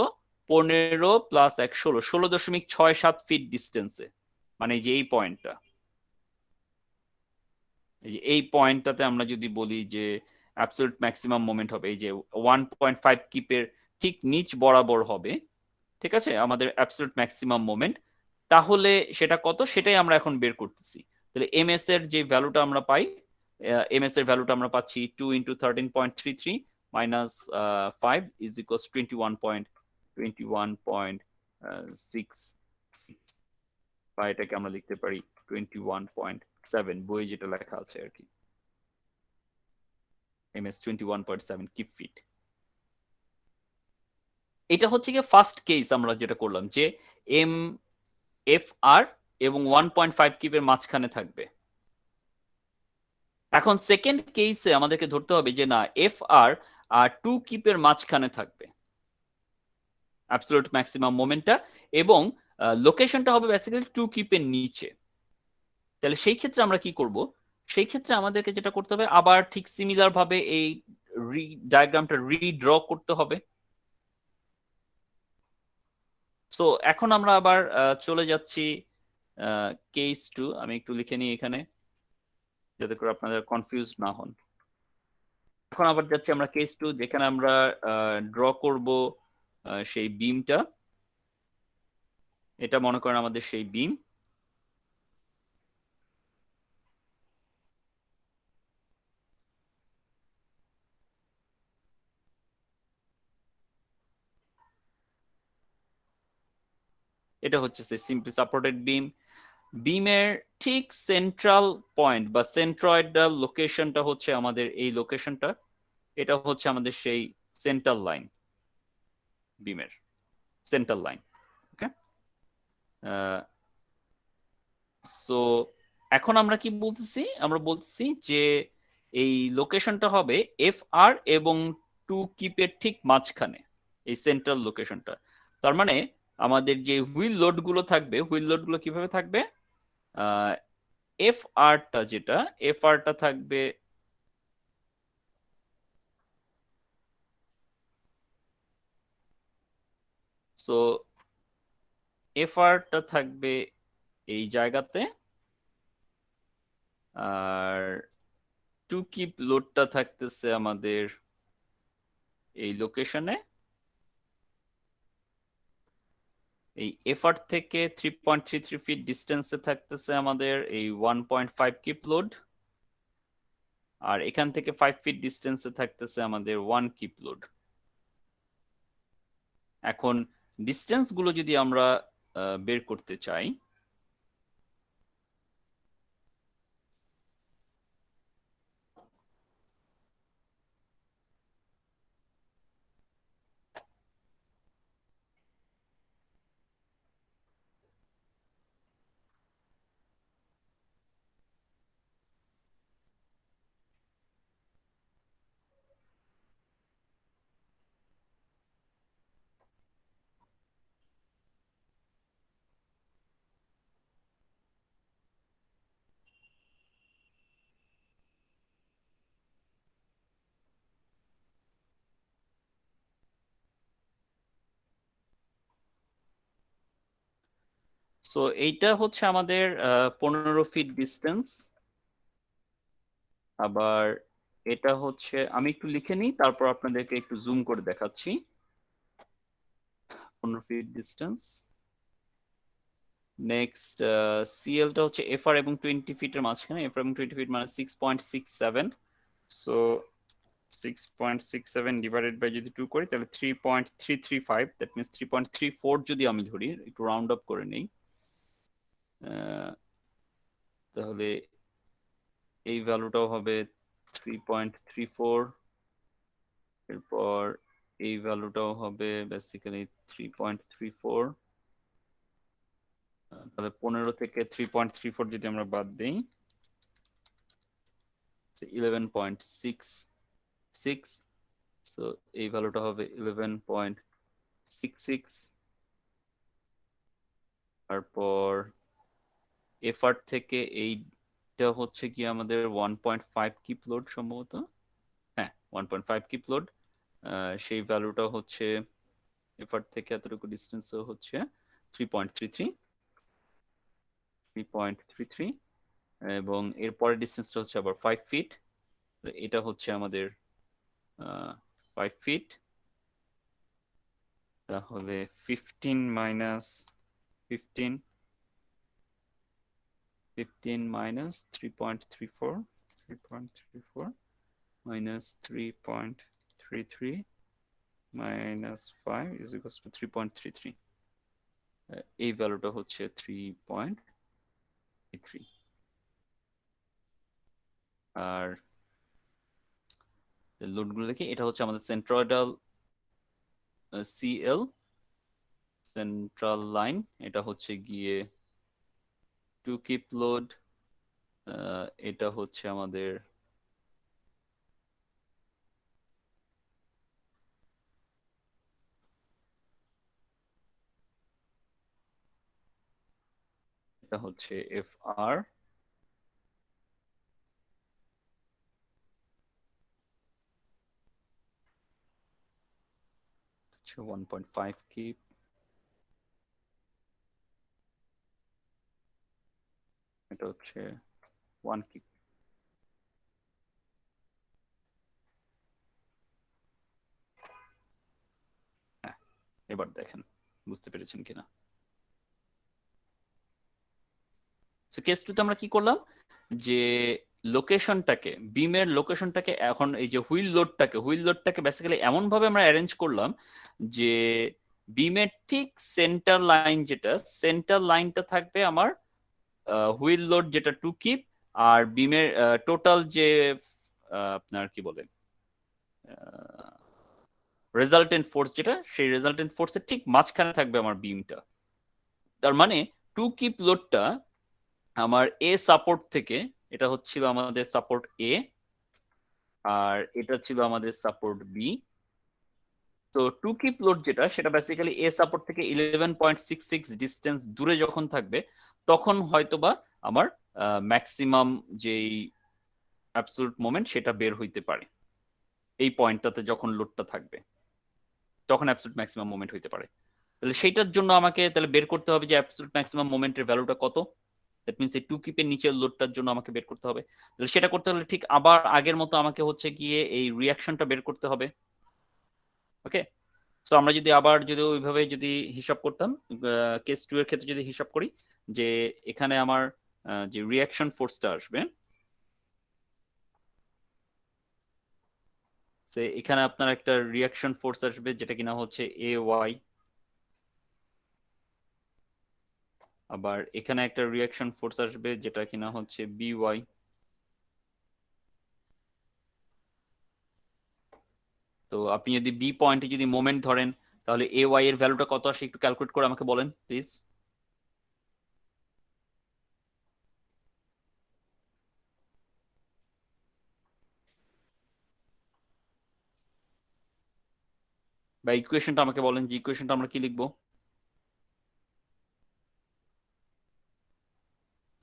15 প্লাস 1 16.67 ফিট ডিস্টেন্সে, মানে যে এই পয়েন্টটা, এই পয়েন্টটাতে আমরা যদি বলি যে অ্যাবসলিউট ম্যাক্সিমাম মোমেন্ট হবে এই যে 1.5 কিপের ঠিক নিচ বরাবর হবে, ঠিক আছে, আমাদের অ্যাবসলিউট ম্যাক্সিমাম মোমেন্ট, তাহলে সেটা কত সেটাই আমরা এখন বের করতেছি। তাহলে এমএস এর যে ভ্যালুটা আমরা পাই, এমএস এর ভ্যালুটা আমরা পাচ্ছি 2 ইন্টু 13.33 মাইনাস 5 ইজ ইকুয়ালস 21.6, বা এটাকে আমরা লিখতে পারি 21.7, বই যেটা লেখা আছে আর কি, এমএস 21.7 কিপ ফিট। এটা হচ্ছে গিয়ে ফার্স্ট কেস আমরা যেটা করলাম, যে এম এফ আর এবং 1.5 কিপের মাঝখানে থাকবে। এখন সেকেন্ড কেসে আমাদেরকে ধরতে হবে যে না, এফ আর 2 কিপের মাঝখানে থাকবে অ্যাবসলিউট ম্যাক্সিমাম মোমেন্টটা, এবং লোকেশনটা হবে বেসিক্যালি 2 কিপের নিচে। তাহলে সেই ক্ষেত্রে আমরা কি করব? সেই ক্ষেত্রে আমাদেরকে যেটা করতে হবে, আবার ঠিক সিমিলার ভাবে এই ডায়াগ্রামটা রিড্র করতে হবে। সো এখন আমরা আবার চলে যাচ্ছি কেস 2 আমি একটু লিখে নিই এখানে যাতে করে আপনারা কনফিউজ না হন। এখন আবার যাচ্ছি আমরা কেস 2 যেখানে আমরা ড্র করব সেই বিমটা। এটা মনে করেন আমাদের সেই বিম। এটা হচ্ছে সিম্পলি সাপোর্টেড বিম। বিমের ঠিক সেন্ট্রাল পয়েন্ট বা সেন্ট্রয়েডাল লোকেশনটা হচ্ছে আমাদের এই লোকেশনটা। এটা হচ্ছে আমাদের সেই সেন্ট্রাল লাইন, বিমের সেন্ট্রাল লাইন। ওকে, সো এখন আমরা কি বলতেছি? আমরা বলতেছি যে এই লোকেশনটা হবে এফ আর এবং 2 কিপের ঠিক মাঝখানে, এই সেন্ট্রাল লোকেশনটা। তার মানে আমাদের যে হুইল লোড গুলো থাকবে, হুইল লোড গুলো কিভাবে থাকবে? এফ আরটা যেটা, এফ আরটা থাকবে সো এফ আরটা থাকবে এই জায়গাতে, আর 2 কিপ লোডটা থাকতেছে আমাদের এই লোকেশনে। এই এফআর থেকে 3.33 ফিট ডিস্টেন্সে থাকতেছে আমাদের এই 1.5 কিপ লোড, আর এখান থেকে 5 ফিট ডিস্টেন্সে থাকতেছে আমাদের 1 কিপ লোড। এখন ডিস্টেন্স গুলো যদি আমরা বের করতে চাই, সো এইটা হচ্ছে আমাদের 15 ফিট ডিস্টেন্স। আবার এটা হচ্ছে, আমি একটু লিখে নিই তারপর আপনাদেরকে একটু জুম করে দেখাচ্ছি। 15 ফিট ডিস্টেন্স। নেক্সট সিএলটা হচ্ছে এফআর এবং 20 ফিটের মাঝখানে, এফআর এবং 20 ফিট মানে 6.67। সো 6.67 ডিভাইডেড বাই যদি 2 করি তাহলে 3.335, দ্যাট মিনস 3.34 যদি আমি ধরি, একটু রাউন্ড আপ করে নেই, তাহলে এই ভ্যালুটাও হবে 3.34। এরপর এই ভ্যালুটাও হবে বেসিক্যালি 3.34। তাহলে 15 থেকে 3.34 যদি আমরা বাদ দিই, 11.66। সো এই ভ্যালুটা হবে 11.66। তারপর এফআর থেকে এইটা হচ্ছে কি আমাদের 1.5 কিপ লোড সম্ভবত, হ্যাঁ 1.5 কিপ লোড। সেই ভ্যালুটা হচ্ছে এফআর থেকে এতটুকু ডিস্টেন্স হচ্ছে 3.33 এবং এরপরের ডিস্টেন্সটা হচ্ছে আবার 5 ফিট। এটা হচ্ছে আমাদের 5 ফিট। তাহলে 15 minus 15 minus 3.34 minus 3.33 minus 5 is equals two 3.33। এই ভ্যালুটা হচ্ছে 3.33। আর লোডগুলো দেখি, এটা হচ্ছে আমাদের সেন্ট্রয়েডাল সিএল, সেন্ট্রাল লাইন। এটা হচ্ছে গিয়ে 2 কিপ লোড। এটা হচ্ছে আমাদের এটা হচ্ছে এফ আর। হচ্ছে 1.5 কিপ। এটা হচ্ছে 1 কিপ। হ্যাঁ, এবার দেখেন বুঝতে পেরেছেন কিনা। সো কেস টুতে আমরা কি করলাম, যে লোকেশনটাকে, বিমের লোকেশনটাকে, এখন এই যে হুইল লোডটাকে বেসিক্যালি এমন ভাবে আমরা অ্যারেঞ্জ করলাম যে বিমের ঠিক সেন্টার লাইন, যেটা সেন্টার লাইনটা থাকবে আমার হুইল লোড যেটা 2 কিপ, আর বিমের টোটাল যে আপনার কি বলে রেজাল্টেন্ট ফোর্স, যেটা সেই রেজাল্টেন্ট ফোর্সের ঠিক মাঝখানে থাকবে আমার বিমটা। তার মানে 2 কিপ লোডটা আমার এ সাপোর্ট থেকে, এটা হচ্ছিল আমাদের সাপোর্ট এ, আর এটা ছিল আমাদের সাপোর্ট বি। তো 2 কিপ লোড যেটা, সেটা বেসিক্যালি এ সাপোর্ট থেকে 11.66 ডিস্টেন্স দূরে যখন থাকবে, তখন হয়তোবা আমার ম্যাক্সিমাম যেই অ্যাবসলিউট মোমেন্ট সেটা বের হইতে পারে। এই পয়েন্টটাতে যখন লোডটা থাকবে তখন অ্যাবসলিউট ম্যাক্সিমাম মোমেন্ট হইতে পারে। তাহলে সেইটার জন্য আমাকে তাহলে বের করতে হবে যে অ্যাবসলিউট ম্যাক্সিমাম মোমেন্টের ভ্যালুটা কত। দ্যাট মিনস এই 2 কিপের নিচের লোডটার জন্য আমাকে বের করতে হবে। তাহলে সেটা করতে হলে ঠিক আবার আগের মতো আমাকে হচ্ছে গিয়ে এই রিয়াকশনটা বের করতে হবে। ওকে, সো আমরা যদি ওইভাবে যদি হিসাব করতাম, কেস 2 এর ক্ষেত্রে যদি হিসাব করি, যে এখানে আমার যে রিয়াকশন ফোর্সটা আসবে, এখানে আপনার একটা রিয়াকশন ফোর্স আসবে যেটা কিনা হচ্ছে এ ওয়াই, আবার এখানে একটা রিয়াকশন ফোর্স আসবে যেটা কিনা হচ্ছে বি ওয়াই। তো আপনি যদি বি পয়েন্টে যদি মোমেন্ট ধরেন, তাহলে এ ওয়াই এর ভ্যালুটা কত আসে একটু ক্যালকুলেট করে আমাকে বলেন প্লিজ। বা ইকুয়েশনটা আমাকে বলেন, যে ইকুয়েশনটা আমরা কি লিখবো।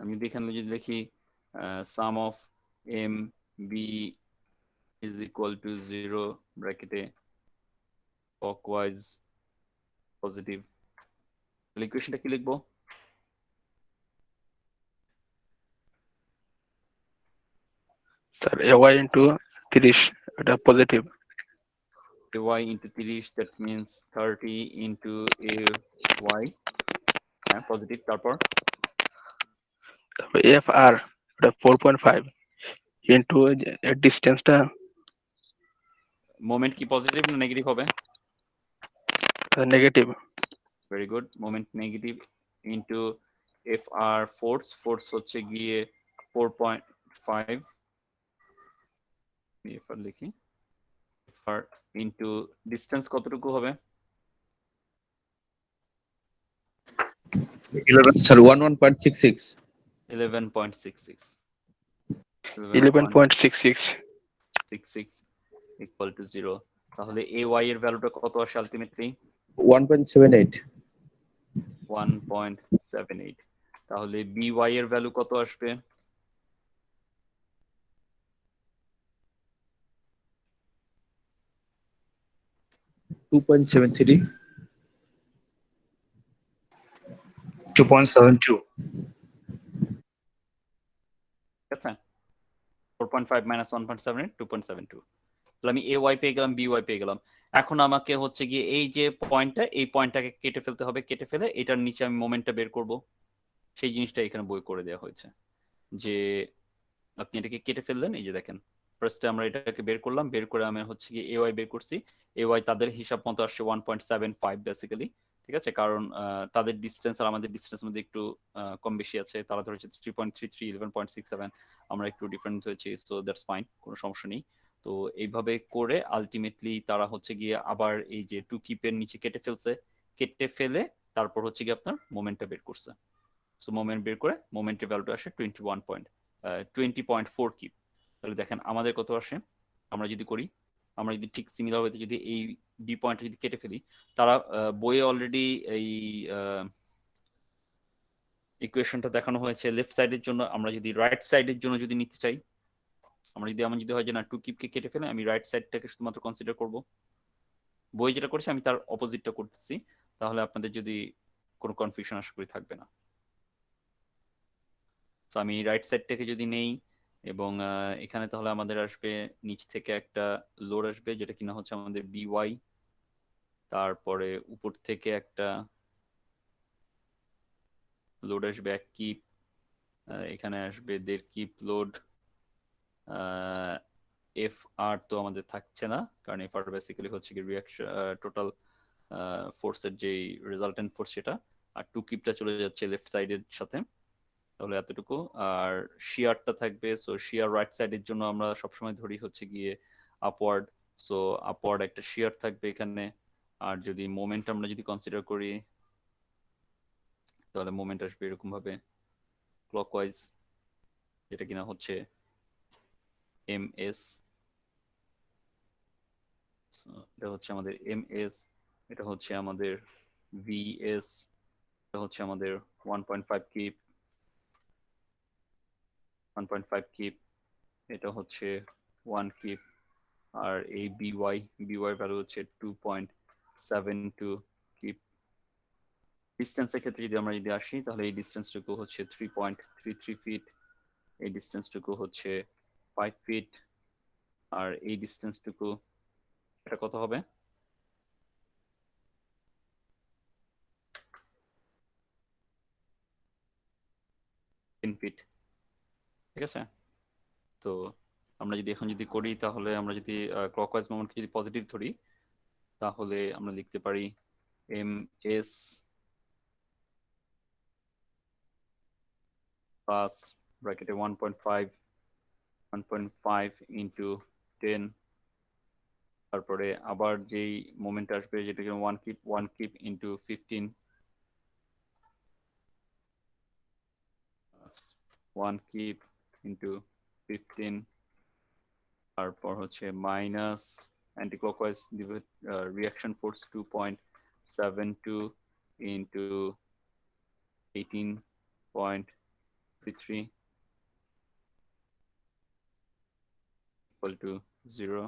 আমি যদি এখানে যদি লিখি sum of M B is equal to 0 ব্র্যাকেটে clockwise পজিটিভ, তাহলে ইকুয়েশনটা কি লিখবো। স্যার ay ইন্টু 30, এটা positive. ay into 30, that means 30 into ay, হ্যাঁ পজিটিভ। তারপর তারপর fr এটা 4.5 ইন্টু ডিস্টেন্সটা মোমেন্ট কি পজিটিভ না নেগেটিভ হবে। Negative. Very good, moment negative into fr force হচ্ছে গিয়ে 4.5, fr লিখি, fr ইন্টু ডিস্টেন্স কতটুকু হবে। 11 স্যার 11.66। 11.66 11.66 equal to 0। তাহলে ay এর ভ্যালুটা কত আসে আলটিমেটলি 1.78। 1.78। তাহলে by এর ভ্যালু কত আসবে 2.73। 2.72। ঠিক আছে, 4.5 মাইনাস 1.78 2.72। তাহলে আমি ay পেয়ে গেলাম, by পেয়ে গেলাম। এখন আমাকে হচ্ছে গিয়ে এই যে পয়েন্টটা, এই পয়েন্টটাকে কেটে ফেলতে হবে। কেটে ফেলে এটার নিচে আমি মোমেন্টটা বের করব। সেই জিনিসটা এখানে বই করে দেওয়া হয়েছে, যে আপনি এটাকে কেটে ফেললেন। এই যে দেখেন, ফার্স্টে আমরা এটাকে বের করলাম, বের করে আমি হচ্ছে কি ay বের করছি। ay তাদের হিসাব মতো আসছে 1.75 বেসিক্যালি। ঠিক আছে, কারণ তাদের ডিস্টেন্স আর আমাদের ডিস্টেন্স মধ্যে একটু কম বেশি আছে। তারা ধরেছে 3.33, 11.67, আমরা একটু ডিফারেন্ট হয়েছি, সো দ্যাটস ফাইন, কোনো সমস্যা নেই। তো এইভাবে করে আলটিমেটলি তারা হচ্ছে গিয়ে আবার এই যে 2 কিপের নিচে কেটে ফেলছে। কেটে ফেলে তারপর হচ্ছে গিয়ে আপনার মোমেন্টটা বের করছে। সো মোমেন্ট বের করে মোমেন্টের ভ্যালুটা আসে 20.4 কিপ। তাহলে দেখেন আমাদের কত আসে। আমরা যদি করি, আমরা যদি ঠিক সিমিলার ওয়েতে যদি এই বি পয়েন্টটা যদি কেটে ফেলি, তারা বইয়ে অলরেডি এই ইকুয়েশনটা দেখানো হয়েছে লেফট সাইডের জন্য। আমরা যদি রাইট সাইডের জন্য যদি নিতে চাই, আমার যদি হয় যে না 2 কিপকে কেটে ফেলে আমি রাইট সাইডটাকে শুধুমাত্র কনসিডার করব, বই যেটা করছে আমি তার অপোজিটটা করতেছি, তাহলে আপনাদের যদি কোনো কনফিউশন আশা করি থাকবে না। তো আমি রাইট সাইড থেকে যদি নেই এবং এখানে তাহলে আমাদের আসবে নিচ থেকে একটা লোড আসবে যেটা কিনা হচ্ছে আমাদের বিওয়াই, তারপরে উপর থেকে একটা লোড আসবে 1 কিপ, এখানে আসবে 1.5 কিপ লোড। এফ আর তো আমাদের থাকছে না, কারণ এফ আর বেসিক্যালি হচ্ছে কি রিয়াকশন টোটাল ফোর্সের যে রেজাল্টেন্ট ফোর্স সেটা, আর 2 কিপটা চলে যাচ্ছে লেফট সাইডের সাথে, তাহলে এতটুকু। আর শিয়ারটা থাকবে, সো শিয়ার রাইট সাইডের জন্য আমরা সবসময় ধরি হচ্ছে গিয়ে আপওয়ার্ড, সো আপওয়ার্ড একটা শিয়ার থাকবে এখানে। আর যদি মোমেন্ট আমরা যদি কনসিডার করি তাহলে মোমেন্ট আসবে এরকম ভাবে ক্লকওয়াইজ, যেটা কিনা হচ্ছে এম এস, এটা হচ্ছে আমাদের এম এস, এটা হচ্ছে আমাদের ভিএস, এটা হচ্ছে আমাদের 1.5 কিপ, 1.5 কিপ, এটা হচ্ছে 1 কিপ, আর এই বিওয়াই ভ্যালু হচ্ছে 2.72 কিপ। ডিস্টেন্সের ক্ষেত্রে যদি আমরা যদি আসি তাহলে এই ডিস্টেন্সটুকু হচ্ছে 3.33 ফিট, এই ডিস্টেন্সটুকু হচ্ছে 5 ফিট, আর এই ডিস্টেন্সটুকু এটা কত হবে? ফিট। ঠিক আছে, তো আমরা যদি এখন যদি করি তাহলে আমরা যদি ক্লকওয়াইজ মোমেন্টকে যদি পজিটিভ ধরি তাহলে আমরা লিখতে পারি এম এস প্লাস ব্র্যাকেটে 1.5 ইন্টু 10, তারপরে আবার যেই মোমেন্ট আসবে যেটা 1 কিপ ইন্টু 15, 1 কিপ ইন্টু 15, তারপর হচ্ছে minus anti clockwise reaction force 2.72 into 18.33 equal to 0।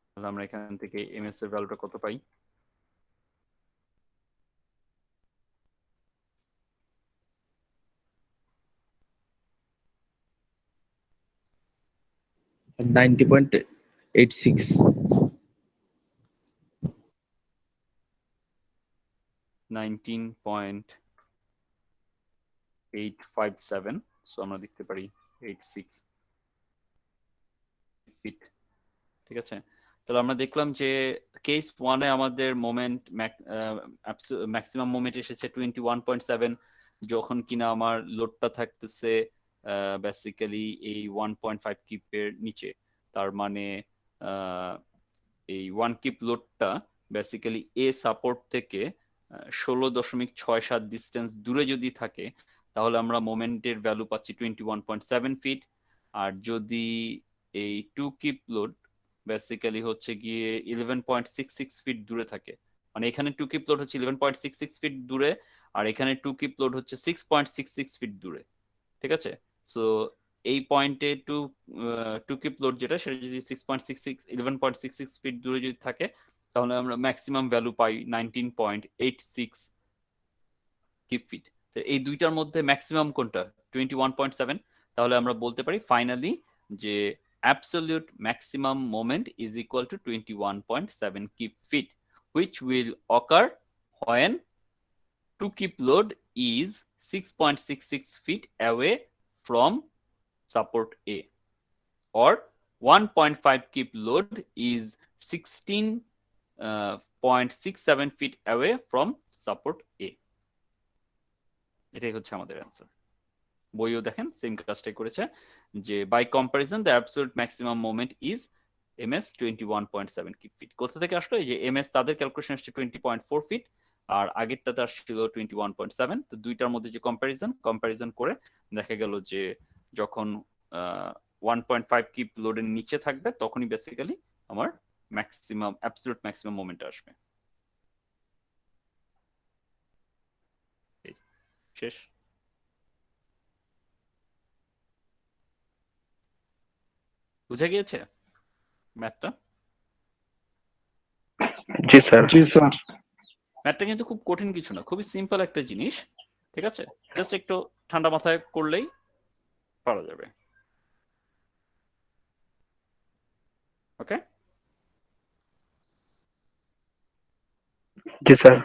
তাহলে আমরা এখান থেকে এমএস এর ভ্যালুটা কত পাই? স্যার 90.86। 19.857, সো আমরা দেখতে পারি 86 ফিট। ঠিক আছে, তাহলে আমরা দেখলাম যে কেস 1-এ আমাদের মোমেন্ট ম্যাক্সিমাম মোমেন্ট এসেছে 21.7, যখন কিনা আমার লোডটা থাকতেছে বেসিক্যালি এই 1.5 কিপের নিচে। তার মানে এই 1 কিপ লোডটা বেসিক্যালি এ সাপোর্ট থেকে 16.67 ডিস্টেন্স দূরে যদি থাকে তাহলে আমরা মোমেন্টের ভ্যালু পাচ্ছি 21.7 ফিট। আর যদি এই 2 কিপ লোড বেসিক্যালি হচ্ছে গিয়ে 11.66 ফিট দূরে থাকে, মানে এখানে 2 কিপ লোড হচ্ছে 11.66 ফিট দূরে, আর এখানে 2 কিপ লোড হচ্ছে 6.66 ফিট দূরে। ঠিক আছে, সো এই পয়েন্টে টু কিপ লোড যেটা সেটা যদি 11.66 ফিট দূরে যদি থাকে তাহলে আমরা ম্যাক্সিমাম ভ্যালু পাই 19.86 কিপ ফিট। তো এই দুইটার মধ্যে ম্যাক্সিমাম কোনটা? 21.7। তাহলে আমরা বলতে পারি ফাইনালি যে absolute maximum moment is equal to 21.7 kip feet, which will occur when 2 kip load is 6.66 feet away from support A, or 1.5 kip load is 16.67 feet away from support A. এটাই হচ্ছে আমাদের answer. বইও দেখেন same কাজটাই করেছে, যে by comparison the absolute maximum moment is MS 21.7 kip feet. কোথা থেকে আসলো? এই যে এমএস তাদের ক্যালকুলেশন আসছে 20.4 ফিট, আর আগেরটাতে আসছিল 21.7। তো দুইটার মধ্যে যে কম্পারিজন করে দেখা গেল যে যখন 1.5 কিপ লোডের নিচে থাকবে তখনই বেসিক্যালি আমার ম্যাক্সিমাম অ্যাবসলিউট ম্যাক্সিমাম মোমেন্ট আসবে। শেষ। বুঝা গিয়েছে ম্যাথটা? জি স্যার। ম্যাথটা কিন্তু খুব কঠিন কিছু না, খুবই সিম্পল একটা জিনিস। ঠিক আছে, জাস্ট একটু ঠান্ডা মাথায় করলেই পারা যাবে। ওকে, জি স্যার।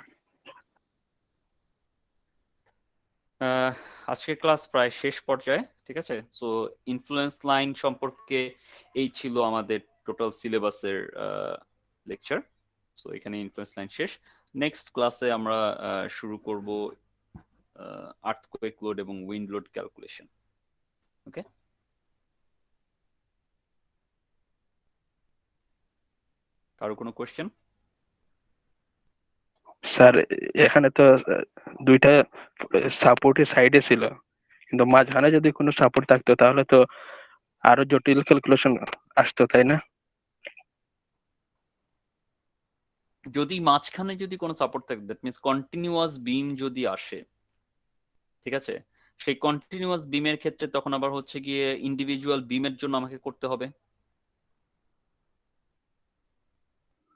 আজকের ক্লাস প্রায় শেষ পর্যায়ে, ঠিক আছে। সো ইনফ্লুয়েন্স লাইন সম্পর্কে এই ছিল আমাদের টোটাল সিলেবাসের লেকচার। সো এখানে ইনফ্লুয়েন্স লাইন শেষ। নেক্সট ক্লাসে আমরা শুরু করব আর্থকোয়েক লোড এবং উইন্ড লোড ক্যালকুলেশন। ওকে, কারো কোনো কোয়েশ্চেন? স্যার এখানে তো দুইটা সাপোর্টের সাইডে ছিল, কিন্তু মাঝখানে যদি কোনো সাপোর্ট থাকতো তাহলে তো আরো জটিল ক্যালকুলেশন আসতো, তাই না? যদি মাঝখানে যদি কোনো সাপোর্ট থাকে, দ্যাট মিনস কন্টিনিউয়াস বিম যদি আসে, ঠিক আছে, সেই কন্টিনিউয়াস বিমের ক্ষেত্রে তখন আবার হচ্ছে গিয়ে ইন্ডিভিজুয়াল বিমের জন্য আমাকে করতে হবে।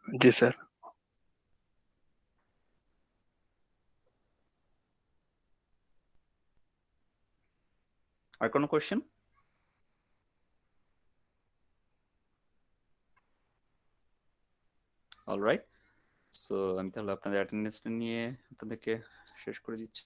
জি স্যার। আর কোনো কোয়েশ্চেন? অলরাইট, সো আমি তাহলে আপনাদের অ্যাটেন্ডেন্সটা নিয়ে আপনাদেরকে শেষ করে দিচ্ছি।